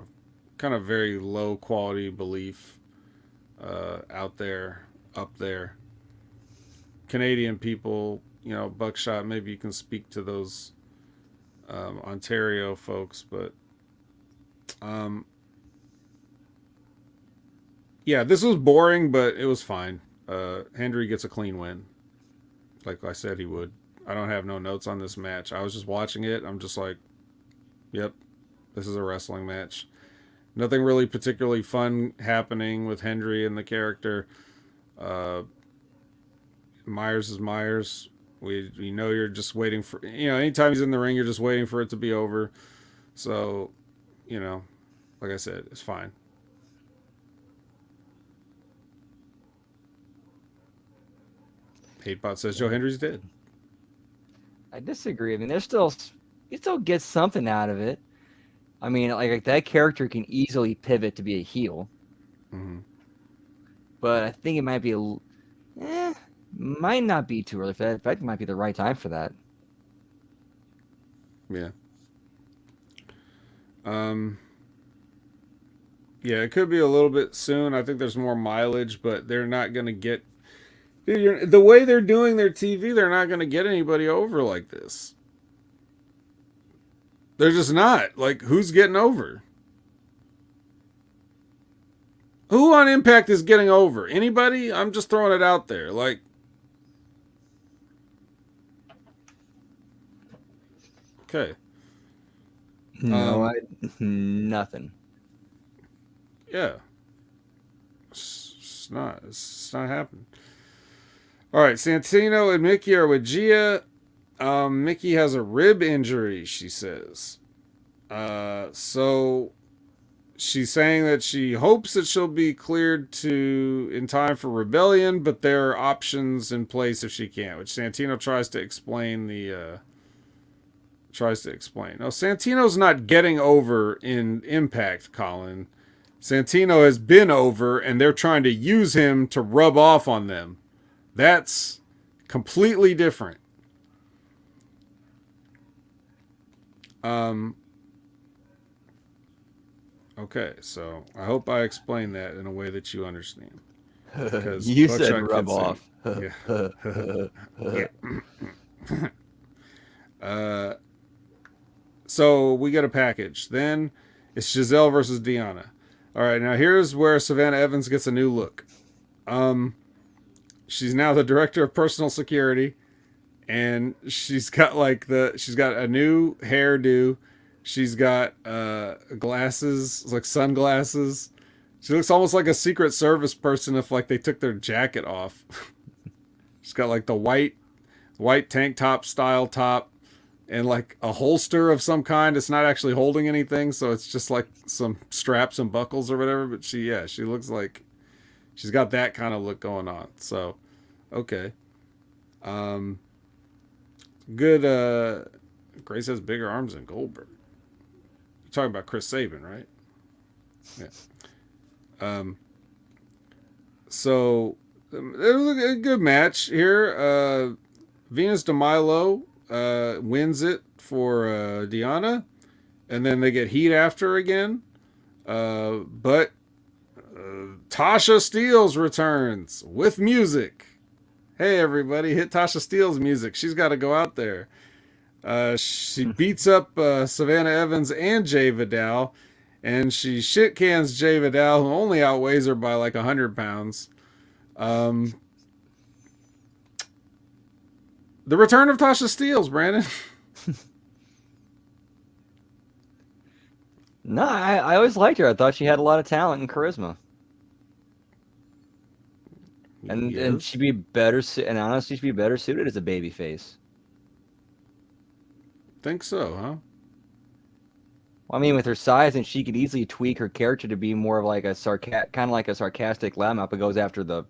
Speaker 1: of very low quality belief, out there, up there. Canadian people, Buckshot. Maybe you can speak to those Ontario folks, but yeah, this was boring, but it was fine. Hendry gets a clean win, like I said he would. I don't have no notes on this match. I was just watching it. I'm just like, yep, this is a wrestling match. Nothing really particularly fun happening with Hendry and the character. Myers is Myers. We know you're just waiting for, anytime he's in the ring, you're just waiting for it to be over. So, like I said, it's fine. Hatebot says Joe Hendry's dead.
Speaker 2: I disagree. I mean, you still get something out of it. I mean, like that character can easily pivot to be a heel.
Speaker 1: Mm-hmm.
Speaker 2: But I think it might be might not be too early for that. In fact, it might be the right time for that.
Speaker 1: Yeah. Yeah, it could be a little bit soon. I think there's more mileage, but they're not going to get... The way they're doing their TV, they're not going to get anybody over like this. They're just not. Like, who's getting over? Who on Impact is getting over? Anybody? I'm just throwing it out there. Like... Okay.
Speaker 2: No, nothing.
Speaker 1: Yeah. It's not happening. All right, Santino and Mickey are with Gia. Mickey has a rib injury, she says. So she's saying that she hopes that she'll be cleared in time for Rebellion, but there are options in place if she can't, which Santino tries to explain. No, Santino's not getting over in Impact, Colin. Santino has been over, and they're trying to use him to rub off on them. That's completely different. Okay, so I hope I explained that in a way that you understand.
Speaker 2: You said rub off.
Speaker 1: Yeah. So we get a package. Then it's Giselle versus Deanna. All right, now here's where Savannah Evans gets a new look. She's now the director of personal security, and she's got a new hairdo. She's got glasses, like sunglasses. She looks almost like a Secret Service person if like they took their jacket off. She's got like the white tank top style top and like a holster of some kind. It's not actually holding anything, so it's just like some straps and buckles or whatever. But she looks like she's got that kind of look going on. So, okay. Good. Grace has bigger arms than Goldberg. You're talking about Chris Sabin, right? Yeah. So it was a good match here. Venus de Milo wins it for Deanna, and then they get heat after again. But Tasha Steelz returns with music. Hey everybody, hit Tasha Steelz music. She's got to go out there. She beats up Savannah Evans and Jay Vidal, and she shit cans Jay Vidal, who only outweighs her by like 100 pounds. The return of Tasha Steelz, Brandon.
Speaker 2: No, I always liked her. I thought she had a lot of talent and charisma. And
Speaker 1: Yes.
Speaker 2: she'd be better and honestly she'd be better suited as a baby face.
Speaker 1: Think so, huh?
Speaker 2: Well, I mean, with her size, and she could easily tweak her character to be more of like a kind of like a sarcastic loudmouth, but goes after the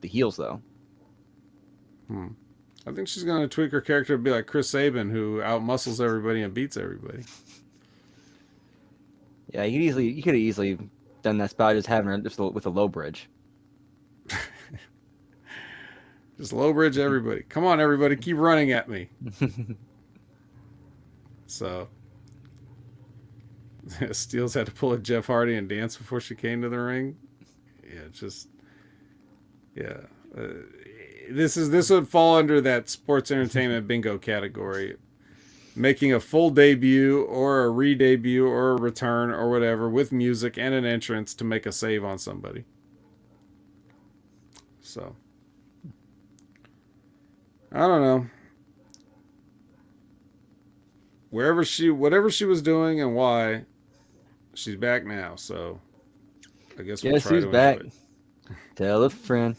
Speaker 2: heels though.
Speaker 1: Hmm. I think she's gonna tweak her character to be like Chris Sabin, who outmuscles everybody and beats everybody.
Speaker 2: Yeah, you could have easily done that spot just having her just with a low bridge.
Speaker 1: Just low bridge everybody. Come on, everybody, keep running at me. So Steele's had to pull a Jeff Hardy and dance before she came to the ring. Yeah, just yeah. This would fall under that sports entertainment bingo category. Making a full debut or a re-debut or a return or whatever with music and an entrance to make a save on somebody. So I don't know. Whatever she was doing and why, she's back now. So I guess we'll
Speaker 2: Guess
Speaker 1: try
Speaker 2: who's
Speaker 1: to enjoy
Speaker 2: back?
Speaker 1: it.
Speaker 2: Tell a friend.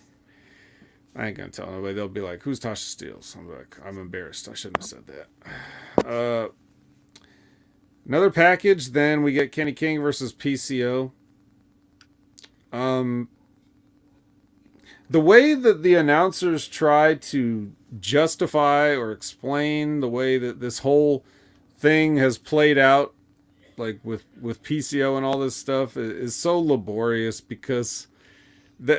Speaker 1: I ain't gonna tell nobody. They'll be like, "Who's Tasha Steeles?" I'm like, "I'm embarrassed. I shouldn't have said that." Another package. Then we get Kenny King versus PCO. Um, the way that the announcers try to justify or explain the way that this whole thing has played out, like with PCO and all this stuff, is so laborious because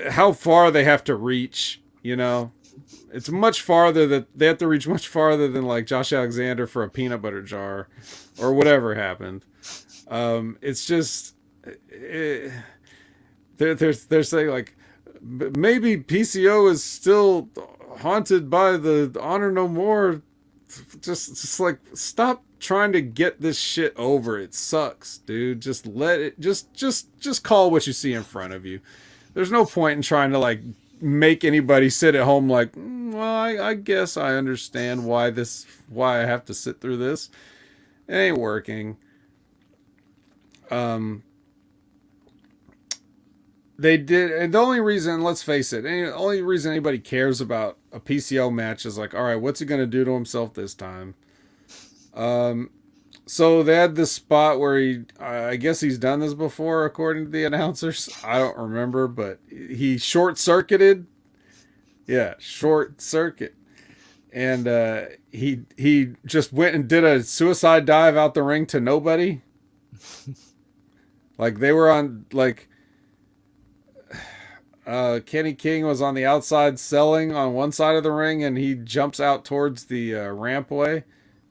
Speaker 1: how far they have to reach. It's much farther that they have to reach much farther than like Josh Alexander for a peanut butter jar or whatever happened. It's just they're saying like maybe PCO is still haunted by the Honor No More. Just like stop trying to get this shit over. It sucks, dude. Just let it. Just call what you see in front of you. There's no point in trying to like make anybody sit at home like, well, I guess I understand why I have to sit through this. It ain't working. They did, and the only reason, let's face it, the only reason anybody cares about a PCO match is like, all right, what's he gonna do to himself this time? So they had this spot where I guess he's done this before, according to the announcers. I don't remember, but he short circuited. Yeah, short circuit. And he just went and did a suicide dive out the ring to nobody. Like they were on like Kenny King was on the outside selling on one side of the ring, and he jumps out towards the rampway,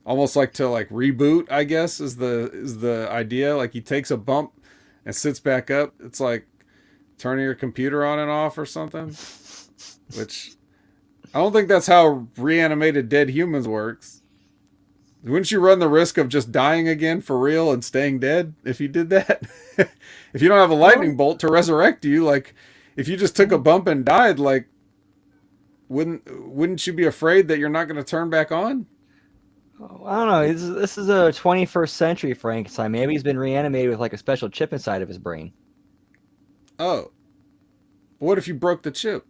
Speaker 1: almost like to like reboot. I guess is the idea. Like he takes a bump and sits back up. It's like turning your computer on and off or something. Which I don't think that's how reanimated dead humans works. Wouldn't you run the risk of just dying again for real and staying dead if you did that? If you don't have a lightning bolt to resurrect you, like if you just took a bump and died, like wouldn't you be afraid that you're not going to turn back on?
Speaker 2: I don't know. This is a 21st century Frankenstein. Maybe he's been reanimated with like a special chip inside of his brain.
Speaker 1: Oh, what if you broke the chip?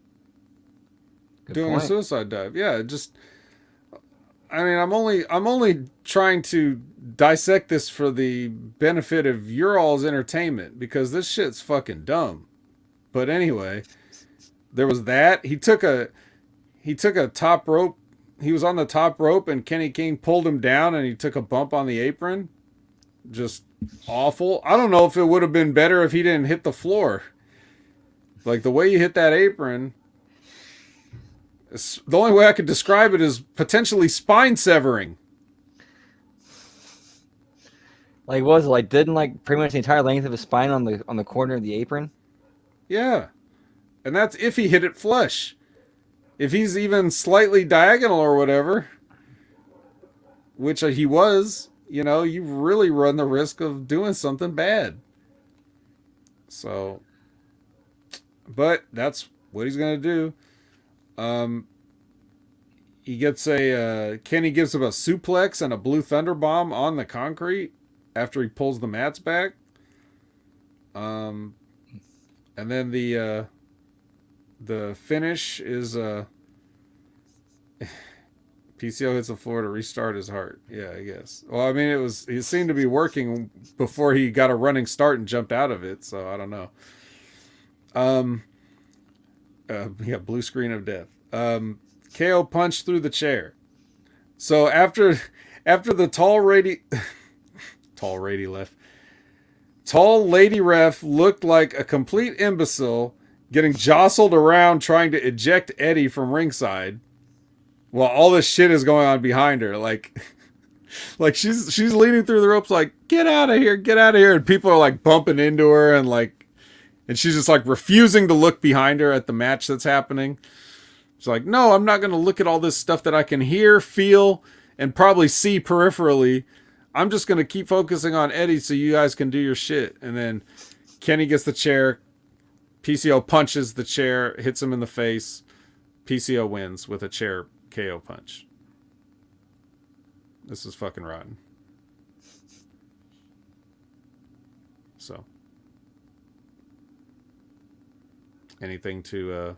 Speaker 2: Good
Speaker 1: Doing
Speaker 2: point.
Speaker 1: a suicide dive? Yeah, just. I mean, I'm only trying to dissect this for the benefit of your all's entertainment because this shit's fucking dumb. But anyway, there was that. He took a top rope. He was on the top rope and Kenny King pulled him down and he took a bump on the apron. Just awful. I don't know if it would have been better if he didn't hit the floor. Like the way you hit that apron, the only way I could describe it is potentially spine severing.
Speaker 2: Like was it like didn't like pretty much the entire length of his spine on the corner of the apron?
Speaker 1: Yeah. And that's if he hit it flush. If he's even slightly diagonal or whatever, which he was, you really run the risk of doing something bad. So, but that's what he's going to do. He gets Kenny gives him a suplex and a blue thunder bomb on the concrete after he pulls the mats back. And then the finish is PCO hits the floor to restart his heart. Yeah, I guess. Well, I mean, it seemed to be working before he got a running start and jumped out of it. So I don't know. Um, yeah, blue screen of death. KO punched through the chair. So after the tall lady ref looked like a complete imbecile getting jostled around trying to eject Eddie from ringside while all this shit is going on behind her. Like she's leaning through the ropes like, get out of here, and people are like bumping into her and she's just like refusing to look behind her at the match that's happening. She's like, no, I'm not going to look at all this stuff that I can hear, feel, and probably see peripherally. I'm just going to keep focusing on Eddie so you guys can do your shit. And then Kenny gets the chair. PCO punches the chair, hits him in the face. PCO wins with a chair KO punch. This is fucking rotten. So, anything to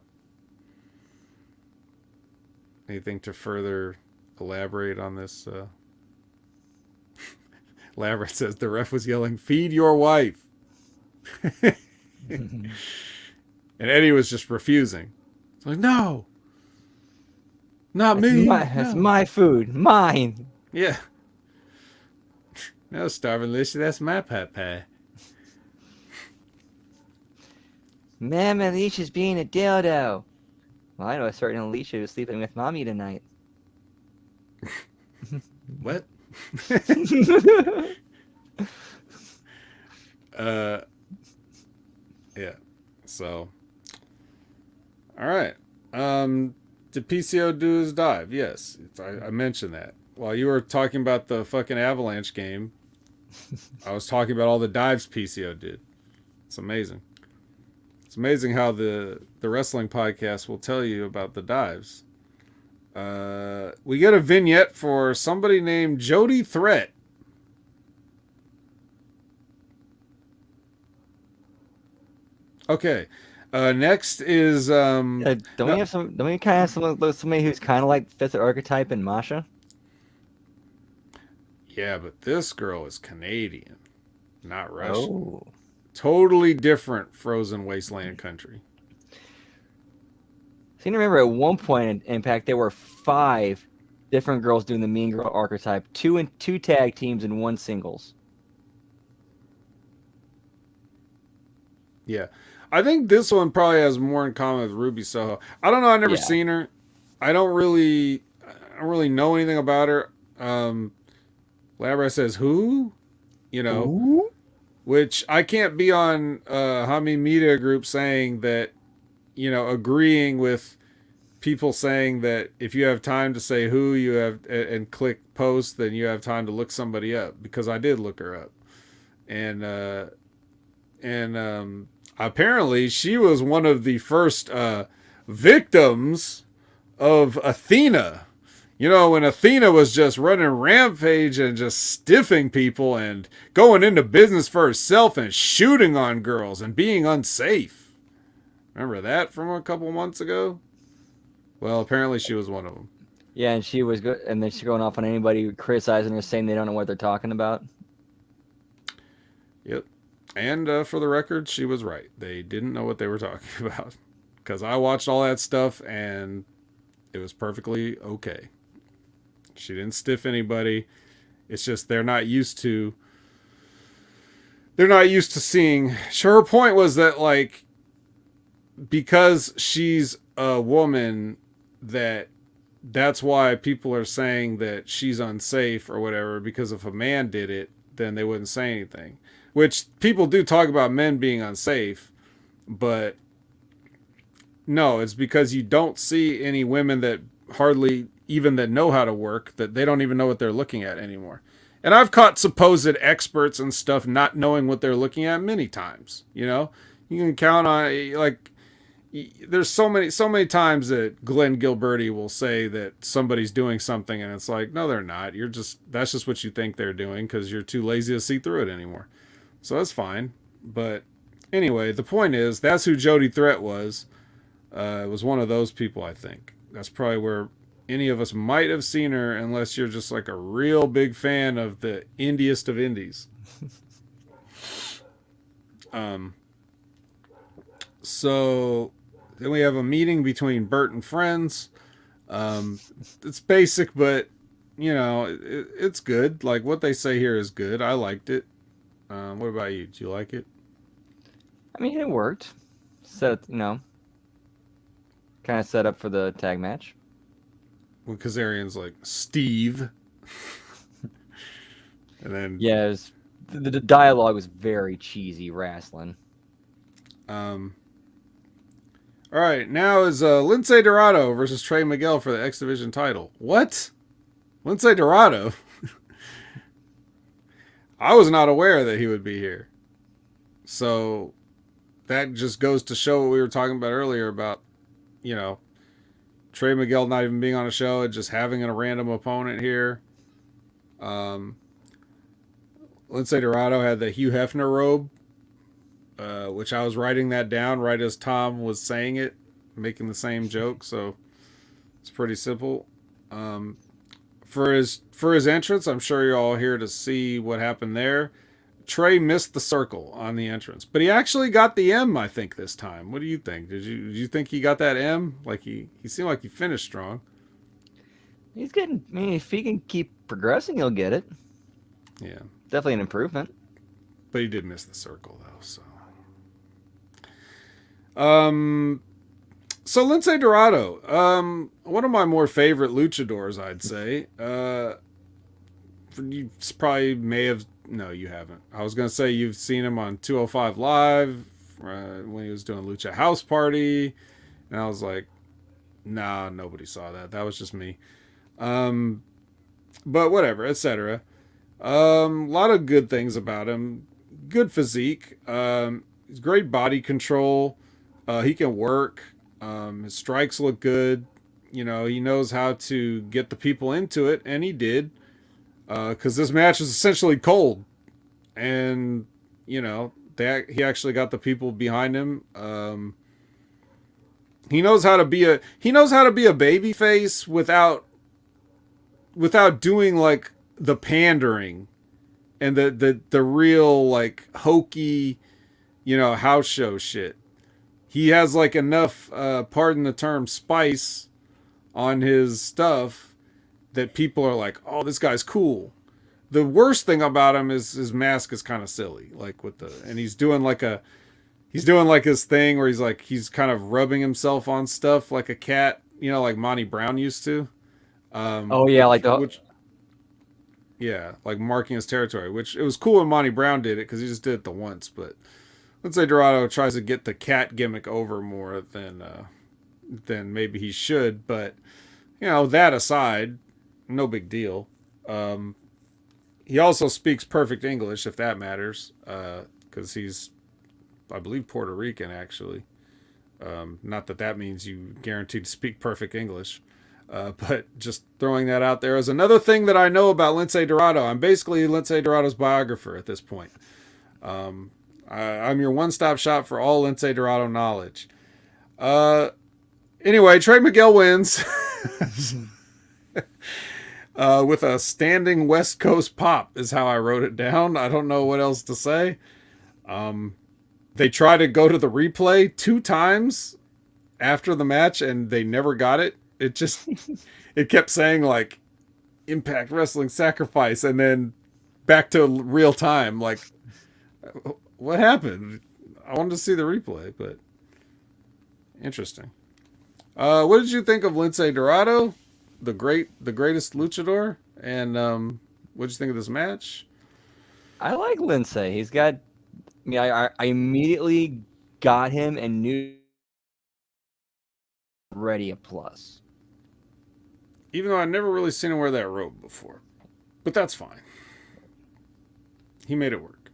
Speaker 1: further elaborate on this? Labyrinth says the ref was yelling, "Feed your wife," and Eddie was just refusing. It's like, no, not me.
Speaker 2: That's my food, mine.
Speaker 1: Yeah. No, starving Lishy, that's my pie.
Speaker 2: Mama Alicia's being a dildo. Well, I know a certain Alicia who's sleeping with mommy tonight.
Speaker 1: What? Yeah. So, all right. Did PCO do his dive? Yes, I mentioned that. While you were talking about the fucking Avalanche game, I was talking about all the dives PCO did. It's amazing. It's amazing how the wrestling podcast will tell you about the dives. We get a vignette for somebody named Jody Threat. Okay. Next is
Speaker 2: Don't we have some? Don't we kind of have somebody who's kind of like fifth archetype in Masha?
Speaker 1: Yeah, but this girl is Canadian, not Russian.
Speaker 2: Oh.
Speaker 1: Totally different frozen wasteland country.
Speaker 2: So you remember at one point in Impact there were 5 different girls doing the Mean Girl archetype, 2 tag teams and 1 singles.
Speaker 1: Yeah. I think this one probably has more in common with Ruby Soho. I don't know, I've never seen her. I don't really know anything about her. Labra says who? You know.
Speaker 2: Ooh.
Speaker 1: Which I can't be on Hami Media Group saying that, you know, agreeing with people saying that if you have time to say who you have and click post, then you have time to look somebody up, because I did look her up. And apparently she was one of the first victims of Athena. You know, when Athena was just running rampage and just stiffing people and going into business for herself and shooting on girls and being unsafe. Remember that from a couple months ago? Well, apparently she was one of them.
Speaker 2: Yeah, and she was good, and then she's going off on anybody criticizing her, saying they don't know what they're talking about.
Speaker 1: Yep. And for the record, she was right. They didn't know what they were talking about. Because I watched all that stuff and it was perfectly okay. She didn't stiff anybody. It's just they're not used to seeing. Her point was that, like, because she's a woman, that's why people are saying that she's unsafe or whatever, because if a man did it, then they wouldn't say anything. Which people do talk about men being unsafe, but no, it's because you don't see any women that hardly even that know how to work, that they don't even know what they're looking at anymore. And I've caught supposed experts and stuff not knowing what they're looking at many times. You know, you can count on, like, there's so many times that Glenn Gilberti will say that somebody's doing something and it's like, no, they're not. That's just what you think they're doing because you're too lazy to see through it anymore. So that's fine. But Anyway, the point is that's who Jody Threat was. It was one of those people, I think. That's probably where any of us might have seen her, unless you're just like a real big fan of the indiest of indies. So then we have a meeting between Bert and friends. It's basic, but it's good. Like what they say here is good. I liked it. What about you? Do you like it?
Speaker 2: I mean, it worked. Set, kind of set up for the tag match.
Speaker 1: When Kazarian's like Steve, and then
Speaker 2: yeah, the dialogue was very cheesy wrestling.
Speaker 1: All right, now is Lince Dorado versus Trey Miguel for the X Division title. What? Lince Dorado? I was not aware that he would be here. So that just goes to show what we were talking about earlier about, Trey Miguel not even being on a show and just having a random opponent here. Lince Dorado had the Hugh Hefner robe, which I was writing that down right as Tom was saying it, making the same joke. So it's pretty simple. For his entrance, I'm sure you're all here to see what happened there. Trey missed the circle on the entrance, but he actually got the M, I think, this time. What do you think? Did you think he got that M? Like he seemed like he finished strong.
Speaker 2: He's getting. I mean, if he can keep progressing, he'll get it.
Speaker 1: Yeah,
Speaker 2: definitely an improvement.
Speaker 1: But he did miss the circle though. So Lince Dorado, one of my more favorite luchadors, I'd say. You probably may have. No, you haven't. I was going to say you've seen him on 205 Live when he was doing Lucha House Party. And I was like, nah, nobody saw that. That was just me. But whatever, etc. A lot of good things about him. Good physique. Great body control. He can work. His strikes look good. He knows how to get the people into it, and he did. Because this match is essentially cold, and he actually got the people behind him. He knows how to be a baby face without doing like the pandering and the real like hokey, house show shit. He has like enough, pardon the term, spice on his stuff that people are like, oh, this guy's cool. The worst thing about him is his mask is kind of silly, like and he's doing like his thing where he's kind of rubbing himself on stuff like a cat, like Monty Brown used to. Like marking his territory, which it was cool when Monty Brown did it because he just did it the once. But let's say Dorado tries to get the cat gimmick over more than maybe he should. But that aside, no big deal. He also speaks perfect English, if that matters, because he's, I believe, Puerto Rican, actually. Not that means you guaranteed to speak perfect English, but just throwing that out there as another thing that I know about Lince Dorado. I'm basically Lince Dorado's biographer at this point. I'm your one-stop shop for all Lince Dorado knowledge. Anyway, Trey Miguel wins. With a standing West Coast pop is how I wrote it down. I don't know what else to say. They tried to go to the replay 2 times after the match and they never got it. It kept saying like Impact Wrestling Sacrifice and then back to real time. Like, what happened? I wanted to see the replay, but interesting. What did you think of Lince Dorado? The greatest luchador, and what did you think of this match?
Speaker 2: I like Lince. He's got. I immediately got him and knew already a plus.
Speaker 1: Even though I'd never really seen him wear that robe before, but that's fine. He made it work.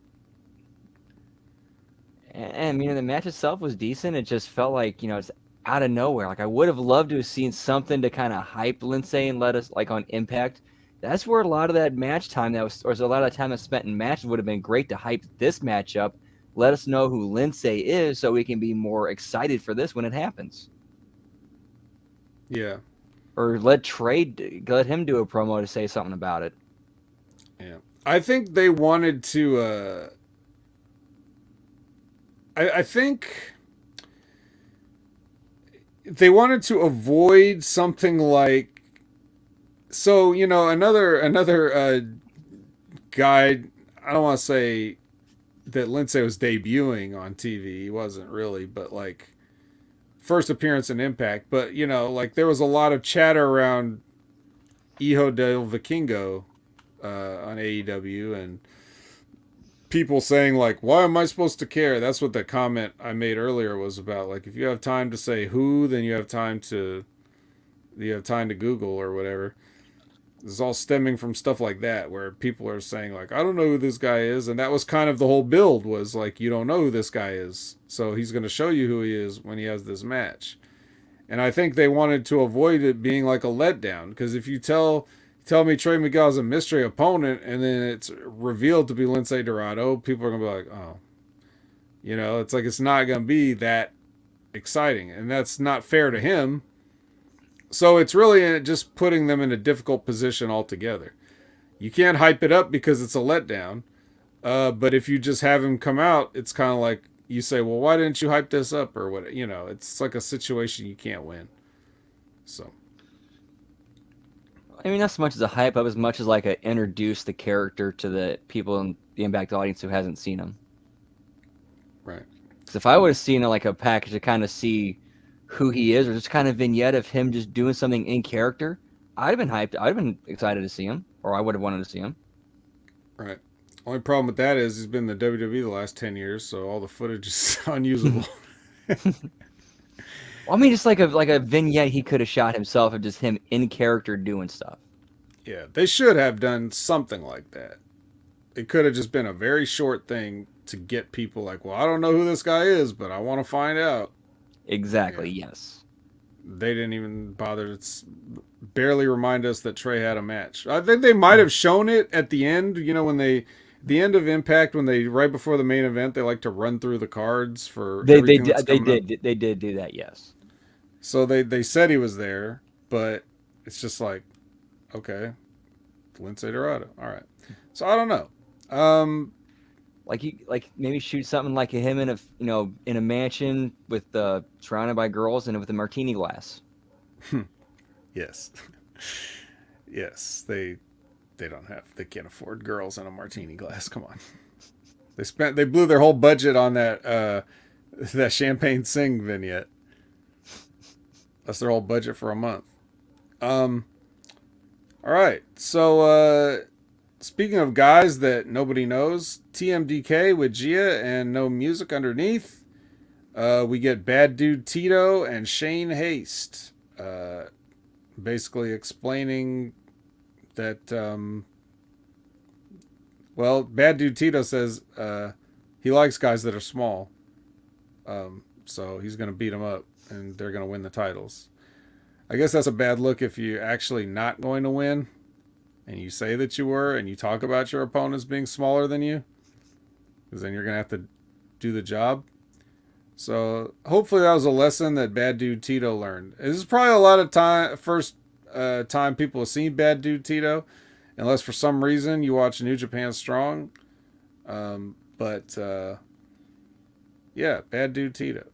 Speaker 2: And the match itself was decent. It just felt like it's out of nowhere. Like I would have loved to have seen something to kind of hype Lince and let us like on Impact. That's where a lot of that match time a lot of time that's spent in matches would have been great to hype this matchup let us know who Lindsay is so we can be more excited for this when it happens.
Speaker 1: Yeah.
Speaker 2: Or let him do a promo to say something about it.
Speaker 1: Yeah. I think they wanted to, I think they wanted to avoid something like, so, another guy, I don't want to say that Lindsay was debuting on TV. He wasn't really, but like first appearance in Impact. But, like there was a lot of chatter around Hijo del Vikingo on AEW, and people saying like, why am I supposed to care? That's what the comment I made earlier was about. Like, if you have time to say who, then you have time to Google or whatever. This is all stemming from stuff like that, where people are saying like, I don't know who this guy is, and that was kind of the whole build, was like, you don't know who this guy is, so he's going to show you who he is when he has this match. And I think they wanted to avoid it being like a letdown, because if you tell me Trey Miguel is a mystery opponent and then it's revealed to be Lindsay Dorado, people are going to be like, oh, it's like, it's not going to be that exciting, and that's not fair to him. So it's really just putting them in a difficult position altogether. You can't hype it up because it's a letdown. But if you just have him come out, it's kind of like you say, well, why didn't you hype this up? Or what? It's like a situation you can't win. So.
Speaker 2: I mean, not so much as a hype up as much as like a introduce the character to the people in the Impact audience who hasn't seen him.
Speaker 1: Right.
Speaker 2: Because if I would have seen like a package to kind of see who he is, or just kind of vignette of him just doing something in character, I'd have been hyped. I'd have been excited to see him, or I would have wanted to see him.
Speaker 1: Right. Only problem with that is he's been in the WWE the last 10 years, so all the footage is unusable.
Speaker 2: Well, I mean, just like a vignette he could have shot himself of just him in character doing stuff.
Speaker 1: Yeah, they should have done something like that. It could have just been a very short thing to get people like, well, I don't know who this guy is, but I want to find out.
Speaker 2: Exactly,
Speaker 1: Yeah.
Speaker 2: yes.
Speaker 1: They didn't even bother to barely remind us that Trey had a match. I think they might have shown it at the end, the end of Impact, when right before the main event, they like to run through the cards for everything that's coming up.
Speaker 2: They did do that, yes.
Speaker 1: So they said he was there, but it's just like, okay, Lindsay Dorado. All right. So I don't know.
Speaker 2: Like maybe shoot something like him in a mansion with surrounded by girls and with a martini glass.
Speaker 1: Yes. Yes, they can't afford girls in a martini glass. Come on. They blew their whole budget on that Champagne Sing vignette. That's their whole budget for a month. All right. So speaking of guys that nobody knows, TMDK with Gia and no music underneath. We get Bad Dude Tito and Shane Haste. Basically explaining that, Bad Dude Tito says he likes guys that are small. So he's going to beat them up and they're going to win the titles. I guess that's a bad look if you're actually not going to win and you say that you were and you talk about your opponents being smaller than you, because then you're going to have to do the job. So hopefully that was a lesson that Bad Dude Tito learned. This is probably a lot of first time people have seen Bad Dude Tito, unless for some reason you watch New Japan Strong. Yeah, Bad Dude Tito.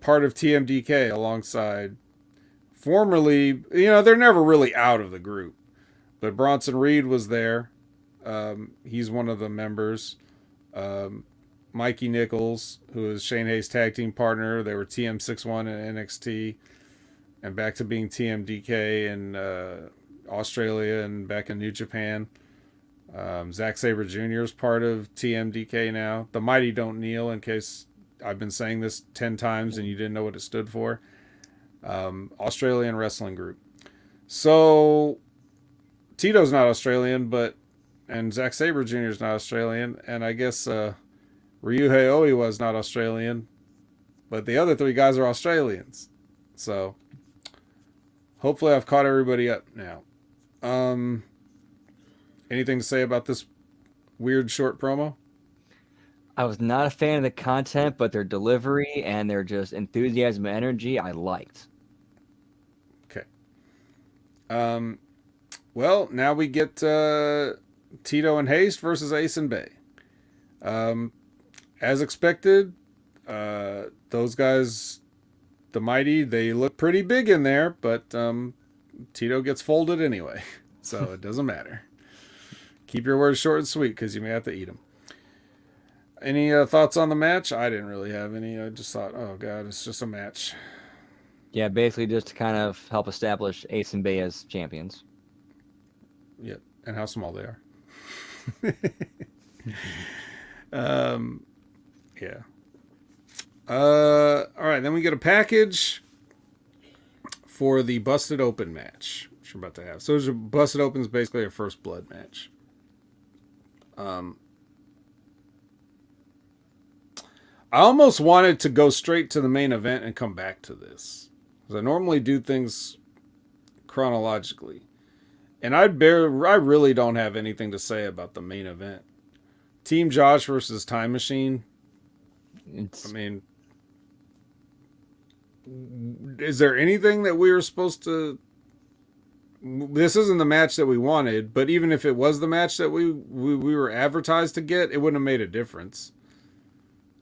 Speaker 1: Part of TMDK alongside formerly, they're never really out of the group, but Bronson Reed was there. He's one of the members. Mikey Nichols, who is Shane Hayes' tag team partner. They were TM61 in NXT and back to being TMDK in Australia and back in New Japan. Zack Sabre Jr. is part of TMDK now. The Mighty Don't Kneel, in case I've been saying this 10 times and you didn't know what it stood for. Australian wrestling group. So Tito's not Australian, and Zack Sabre Jr. is not Australian, and I guess Ryuhei Oiwa's not Australian, but the other three guys are Australians. So hopefully I've caught everybody up now. Anything to say about this weird short promo?
Speaker 2: I was not a fan of the content, but their delivery and their just enthusiasm and energy I liked.
Speaker 1: Okay. Well, now we get Tito and Haste versus Ace and Bay. As expected, those guys, the Mighty, they look pretty big in there, but Tito gets folded anyway, so it doesn't matter. Keep your words short and sweet because you may have to eat them. Any thoughts on the match? I didn't really have any. I just thought, oh god, it's just a match.
Speaker 2: Yeah, basically just to kind of help establish Ace and Bay as champions.
Speaker 1: Yep, and how small they are. Yeah. All right, then we get a package for the Busted Open match, which we're about to have. So Busted Open is basically a first blood match. I almost wanted to go straight to the main event and come back to this, because I normally do things chronologically, and I really don't have anything to say about the main event. Team Josh versus Time Machine. I mean, is there anything that we were supposed to? This isn't the match that we wanted, but even if it was the match that we were advertised to get, it wouldn't have made a difference.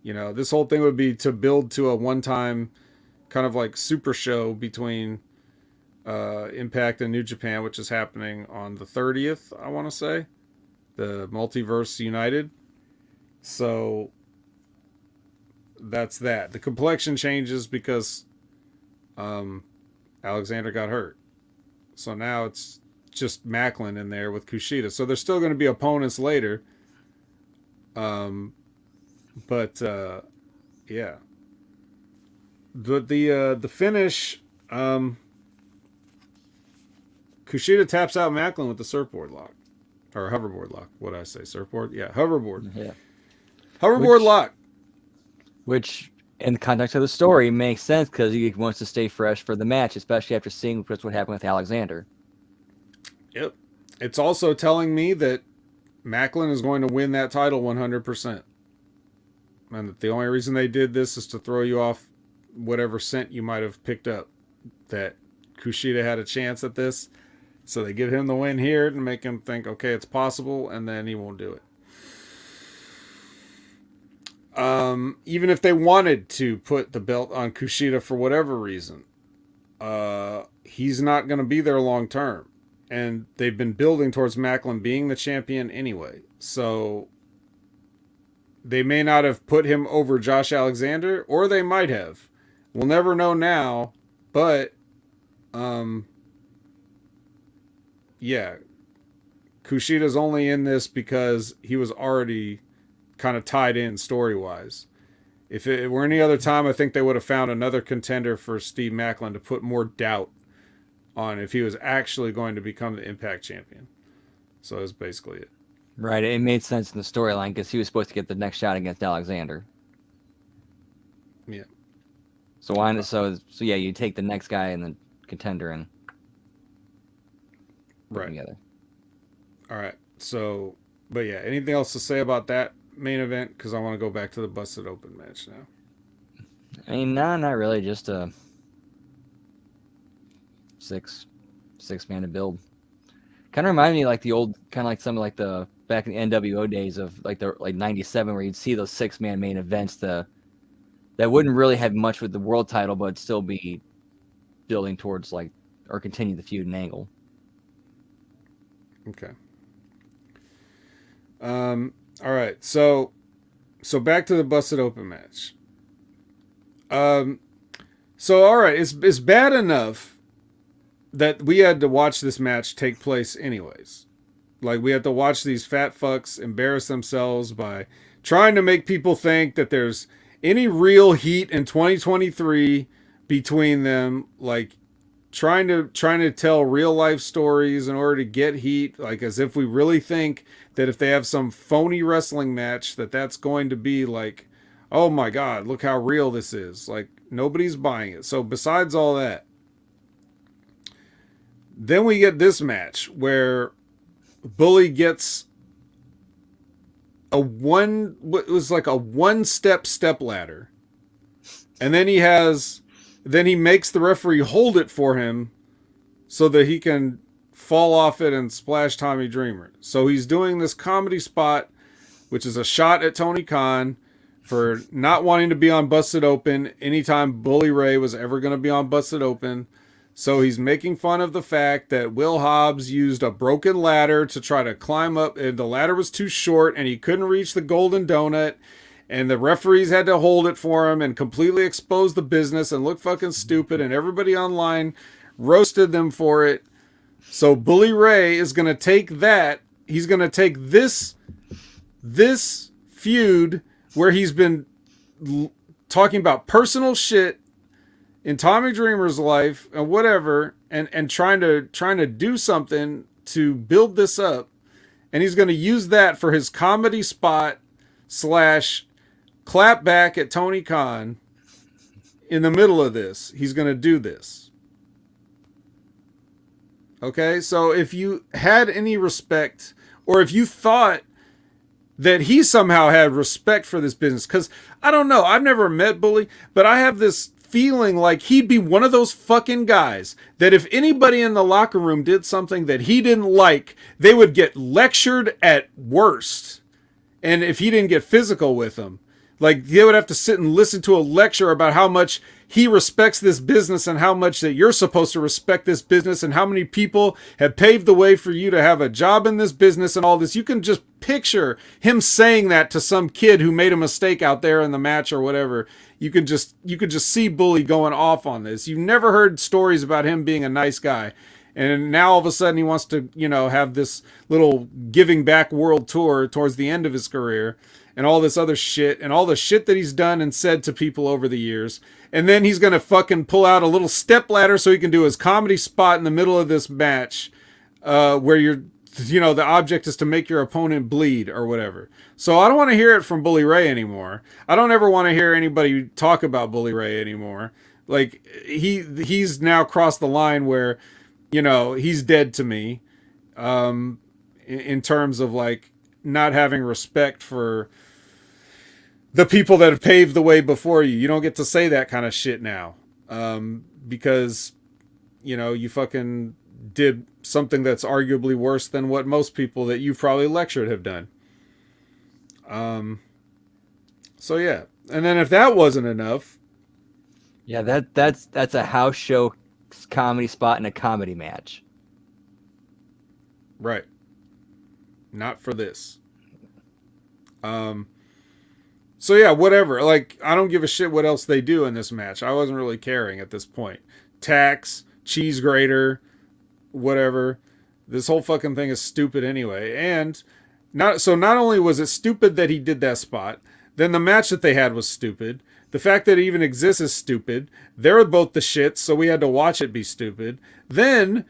Speaker 1: You know, this whole thing would be to build to a one-time kind of like super show between Impact and New Japan, which is happening on the 30th, I want to say. The Multiverse United. So that's that. The complexion changes because Alexander got hurt. So now it's just Macklin in there with Kushida. So there's still going to be opponents later. But yeah. The finish, Kushida taps out Macklin with the surfboard lock. Or hoverboard lock. What did I say? Surfboard? Yeah, hoverboard.
Speaker 2: Yeah.
Speaker 1: Hoverboard lock.
Speaker 2: Which, in the context of the story, makes sense because he wants to stay fresh for the match, especially after seeing just what happened with Alexander.
Speaker 1: Yep. It's also telling me that Macklin is going to win that title 100%. And that the only reason they did this is to throw you off whatever scent you might have picked up. That Kushida had a chance at this. So they give him the win here to make him think, okay, it's possible, and then he won't do it. Even if they wanted to put the belt on Kushida for whatever reason, he's not going to be there long term. And they've been building towards Macklin being the champion anyway. So they may not have put him over Josh Alexander, or they might have. We'll never know now, but yeah, Kushida's only in this because he was already kind of tied in story-wise. If it were any other time, I think they would have found another contender for Steve Macklin to put more doubt on if he was actually going to become the Impact champion. So that's basically it.
Speaker 2: Right, it made sense in the storyline because he was supposed to get the next shot against Alexander.
Speaker 1: Yeah.
Speaker 2: So why? So yeah, you take the next guy and the contender and put them together.
Speaker 1: All right. So, but yeah, anything else to say about that main event? Because I want to go back to the Busted Open match now.
Speaker 2: I mean, no, not really. Just a six man to build. Kind of remind me like the old, kind of like some of like the back in the NWO days of like the like '97, where you'd see those 6-man main events that wouldn't really have much with the world title, but still be building towards like or continue the feud and angle.
Speaker 1: Okay. All right. So back to the Busted Open match. So all right, it's bad enough that we had to watch this match take place anyways. Like, we had to watch these fat fucks embarrass themselves by trying to make people think that there's any real heat in 2023 between them, like trying to tell real life stories in order to get heat, like as if we really think that if they have some phony wrestling match that's going to be like, oh my god, look how real this is. Like, nobody's buying it. So besides all that, then we get this match where Bully gets, it was like a step ladder. And then he makes the referee hold it for him so that he can fall off it and splash Tommy Dreamer. So he's doing this comedy spot, which is a shot at Tony Khan for not wanting to be on Busted Open anytime Bully Ray was ever going to be on Busted Open. So he's making fun of the fact that Will Hobbs used a broken ladder to try to climb up, and the ladder was too short and he couldn't reach the golden donut, and the referees had to hold it for him and completely expose the business and look fucking stupid, and everybody online roasted them for it. So Bully Ray is going to take that. He's going to take this feud where he's been talking about personal shit in Tommy Dreamer's life and whatever, and trying to do something to build this up, and he's going to use that for his comedy spot / clap back at Tony Khan. In the middle of this, he's going to do this. Okay, so if you had any respect, or if you thought that he somehow had respect for this business, because I don't know, I've never met Bully, but I have this feeling like he'd be one of those fucking guys that if anybody in the locker room did something that he didn't like, they would get lectured at worst. And if he didn't get physical with them, like they would have to sit and listen to a lecture about how much he respects this business and how much that you're supposed to respect this business and how many people have paved the way for you to have a job in this business and all this. You can just picture him saying that to some kid who made a mistake out there in the match or whatever. You could just see Bully going off on this. You've never heard stories about him being a nice guy. And now all of a sudden he wants to, have this little giving back world tour towards the end of his career and all this other shit and all the shit that he's done and said to people over the years. And then he's going to fucking pull out a little step ladder so he can do his comedy spot in the middle of this match, where the object is to make your opponent bleed or whatever. So I don't want to hear it from Bully Ray anymore. I don't ever want to hear anybody talk about Bully Ray anymore. Like he's now crossed the line where, he's dead to me, in terms of like not having respect for the people that have paved the way before you. You don't get to say that kind of shit now, because, you fucking did something that's arguably worse than what most people that you've probably lectured have done. So yeah. And then if that wasn't enough.
Speaker 2: Yeah, that's a house show comedy spot in a comedy match.
Speaker 1: Right. Not for this. So yeah, whatever. Like, I don't give a shit what else they do in this match. I wasn't really caring at this point. Tax, cheese grater, whatever. This whole fucking thing is stupid anyway. And not only was it stupid that he did that spot, then the match that they had was stupid. The fact that it even exists is stupid. They're both the shits, so we had to watch it be stupid. Then,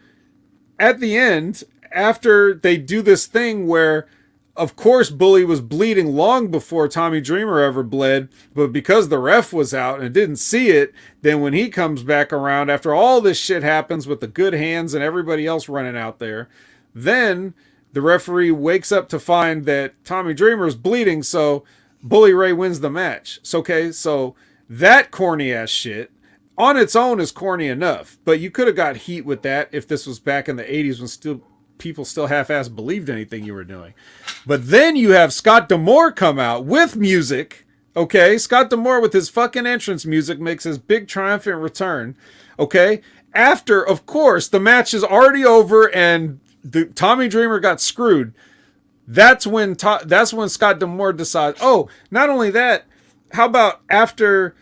Speaker 1: at the end, after they do this thing where, of course, Bully was bleeding long before Tommy Dreamer ever bled, but because the ref was out and didn't see it, then when he comes back around, after all this shit happens with the good hands and everybody else running out there, then the referee wakes up to find that Tommy Dreamer is bleeding, so Bully Ray wins the match. So that corny ass shit on its own is corny enough, but you could have got heat with that if this was back in the 80s when people still half-ass believed anything you were doing. But then you have Scott D'Amore come out with music. Okay, Scott D'Amore with his fucking entrance music makes his big triumphant return. Okay, after, of course, the match is already over and Tommy Dreamer got screwed. That's when Scott D'Amore decides, oh, not only that, how about after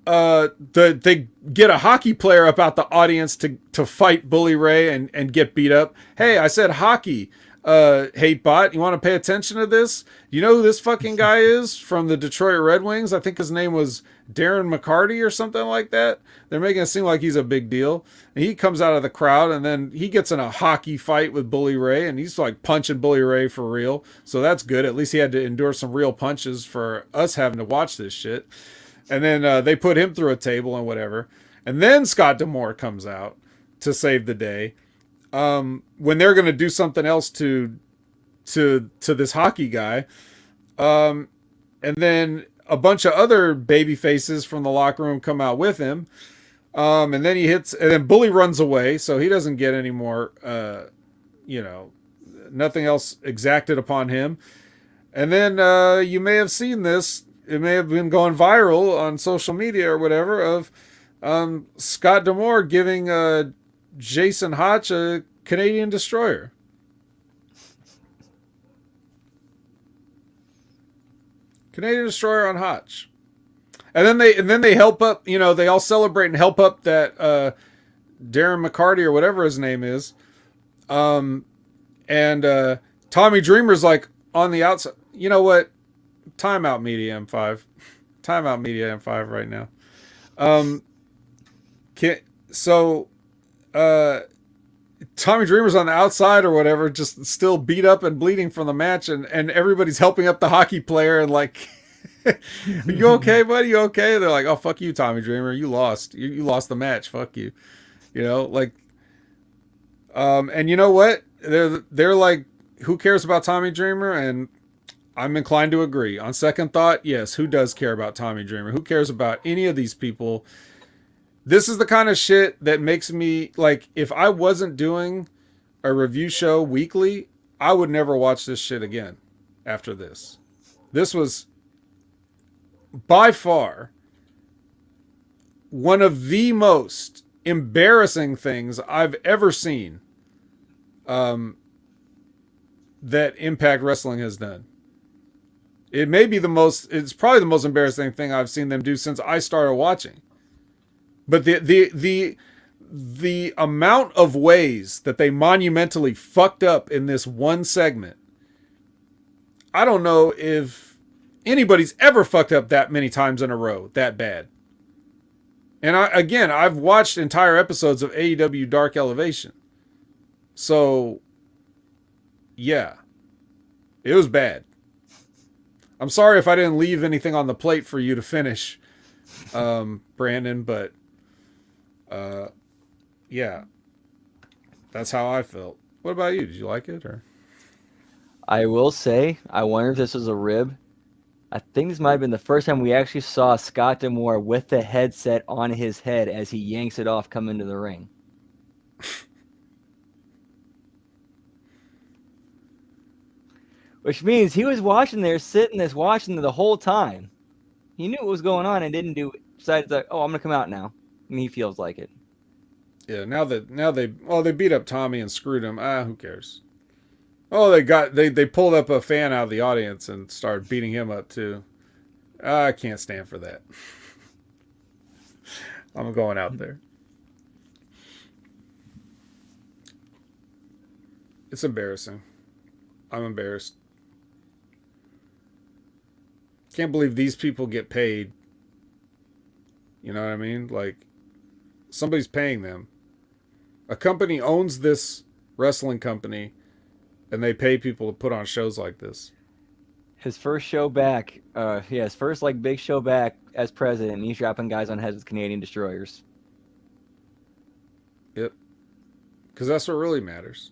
Speaker 1: they get a hockey player up out the audience to fight Bully Ray and get beat up. Hey, I said hockey. Hatebot, you want to pay attention to this? You know who this fucking guy is from the Detroit Red Wings? I think his name was Darren McCarty or something like that. They're making it seem like he's a big deal. And he comes out of the crowd and then he gets in a hockey fight with Bully Ray and he's like punching Bully Ray for real. So that's good. At least he had to endure some real punches for us having to watch this shit. And then they put him through a table and whatever. And then Scott D'Amore comes out to save the day. When they're going to do something else to to this hockey guy. And then a bunch of other baby faces from the locker room come out with him. And then and then Bully runs away, so he doesn't get any more, nothing else exacted upon him. And then you may have seen this. It may have been going viral on social media or whatever of Scott D'Amore giving Jason Hotch a Canadian destroyer. Canadian destroyer on Hotch. And then they help up, they all celebrate and help up that Darren McCarty or whatever his name is. And Tommy Dreamer's like on the outside. You know what? Timeout Media M5. Timeout Media M5 right now. Tommy Dreamer's on the outside or whatever, just still beat up and bleeding from the match, and everybody's helping up the hockey player and like, are you okay, buddy? You okay? They're like, oh, fuck you, Tommy Dreamer. You lost. You lost the match. Fuck you. And you know what? They're like, who cares about Tommy Dreamer? And I'm inclined to agree. On second thought, yes, who does care about Tommy Dreamer? Who cares about any of these people? This is the kind of shit that makes me, like, if I wasn't doing a review show weekly, I would never watch this shit again after this. This was by far one of the most embarrassing things I've ever seen that Impact Wrestling has done. It's probably the most embarrassing thing I've seen them do since I started watching. But the amount of ways that they monumentally fucked up in this one segment, I don't know if anybody's ever fucked up that many times in a row that bad. And I've watched entire episodes of AEW Dark Elevation. So, yeah, it was bad. I'm sorry if I didn't leave anything on the plate for you to finish, Brandon, but yeah, that's how I felt. What about you? Did you like it? Or
Speaker 2: I will say, I wonder if this was a rib. I think this might have been the first time we actually saw Scott D'Amore with the headset on his head as he yanks it off come into the ring. Which means he was watching watching the whole time. He knew what was going on and didn't do it. Decided like, oh, I'm gonna come out now. And he feels like it.
Speaker 1: Yeah, now they beat up Tommy and screwed him. Who cares? Oh, they pulled up a fan out of the audience and started beating him up too. I can't stand for that. I'm going out there. It's embarrassing. I'm embarrassed. Can't believe these people get paid. You know what I mean? Like, somebody's paying them. A company owns this wrestling company, and they pay people to put on shows like this.
Speaker 2: His first show back, his first like big show back as president, and he's dropping guys on heads with Canadian destroyers.
Speaker 1: Yep. Because that's what really matters.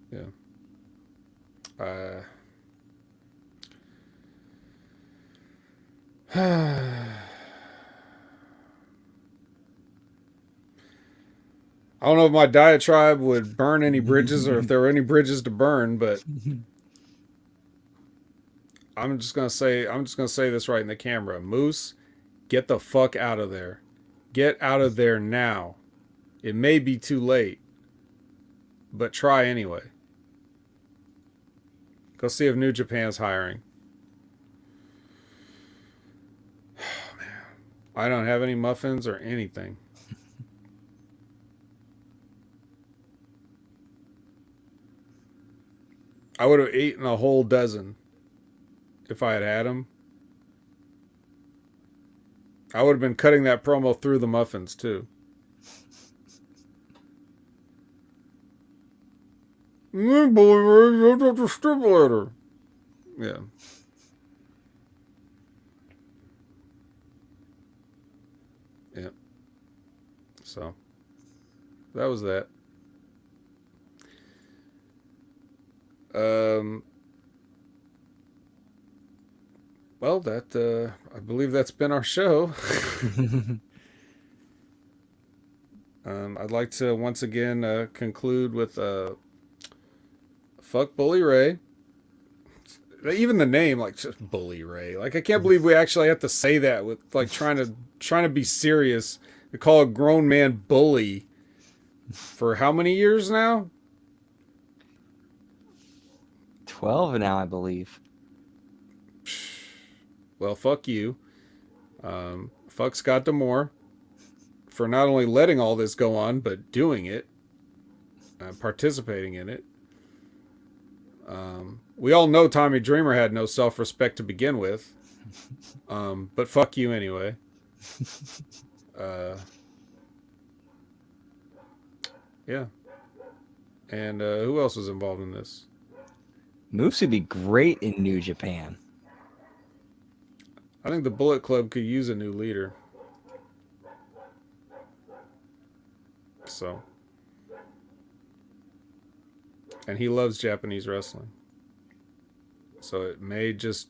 Speaker 1: Yeah. I don't know if my diatribe would burn any bridges or if there were any bridges to burn, but I'm just gonna say this right in the camera. Moose, get the fuck out of there. Get out of there now. It may be too late, but try anyway. Go see if New Japan's hiring. Oh, man. I don't have any muffins or anything. I would have eaten a whole dozen if I had them. I would have been cutting that promo through the muffins too. Yeah. Yeah. So that was that. Um, well, I believe that's been our show. I'd like to once again conclude with fuck Bully Ray. Even the name, like, just Bully Ray. Like, I can't believe we actually have to say that with like trying to be serious. We call a grown man bully for how many years now?
Speaker 2: 12 now, I believe.
Speaker 1: Well, fuck you. Fuck Scott Demore for not only letting all this go on, but doing it, participating in it. We all know Tommy Dreamer had no self-respect to begin with. But fuck you anyway. Yeah. And who else was involved in this?
Speaker 2: Moose would be great in New Japan.
Speaker 1: I think the Bullet Club could use a new leader. So. And he loves Japanese wrestling. So it may just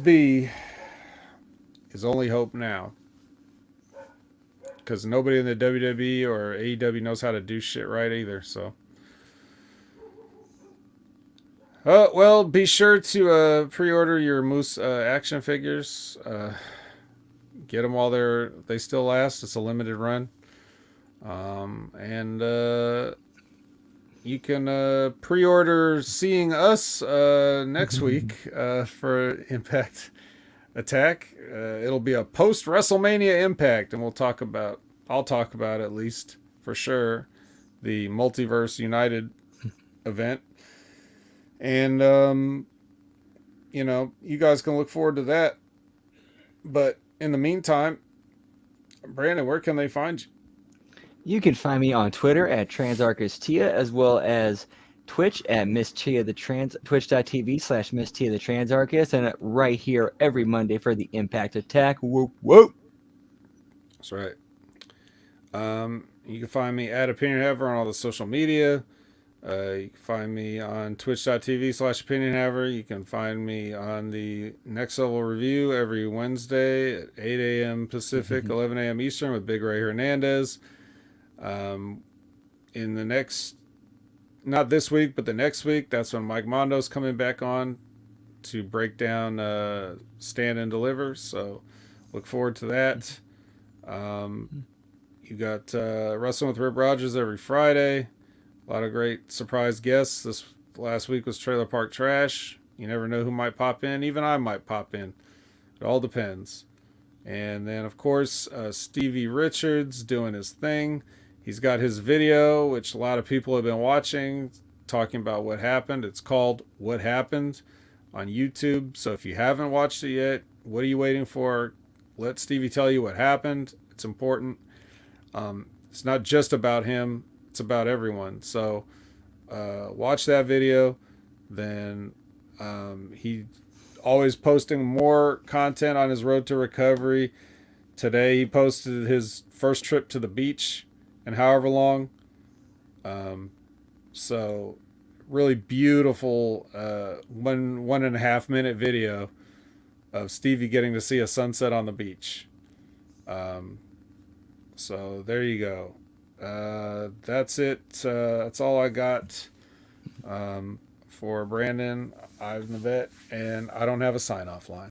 Speaker 1: be his only hope now. Because nobody in the WWE or AEW knows how to do shit right either. So, well, be sure to pre-order your Moose action figures. Get them while they still last. It's a limited run, and you can pre-order seeing us next week for Impact Attack. It'll be a post WrestleMania Impact, and I'll talk about at least for sure the Multiverse United event, and you guys can look forward to that. But in the meantime, Brandon, where can they find you?
Speaker 2: You can find me on Twitter at TransArcusTia, as well as Twitch at Miss Tia the Trans, twitch.tv/Miss Tia the Transarchist, and right here every Monday for the Impact Attack. Whoop, whoop.
Speaker 1: That's right. You can find me at Opinion Haver on all the social media. You can find me on twitch.tv/Opinion Haver. You can find me on the Next Level Review every Wednesday at 8 a.m. Pacific, 11 a.m. Eastern with Big Ray Hernandez. In the next, not this week, but the next week, that's when Mike Mondo's coming back on to break down Stand and Deliver. So look forward to that. You got Wrestling with Rip Rogers every Friday. A lot of great surprise guests. This last week was Trailer Park Trash. You never know who might pop in. Even I might pop in. It all depends. And then, of course, Stevie Richards doing his thing. He's got his video, which a lot of people have been watching, talking about what happened. It's called What Happened on YouTube. So if you haven't watched it yet, what are you waiting for? Let Stevie tell you what happened. It's important. It's not just about him. It's about everyone. So watch that video. Then he always posting more content on his road to recovery. Today he posted his first trip to the beach and however long. So really beautiful 1.5 minute video of Stevie getting to see a sunset on the beach. So there you go. That's it. That's all I got for Brandon. I'm the vet, and I don't have a sign-off line.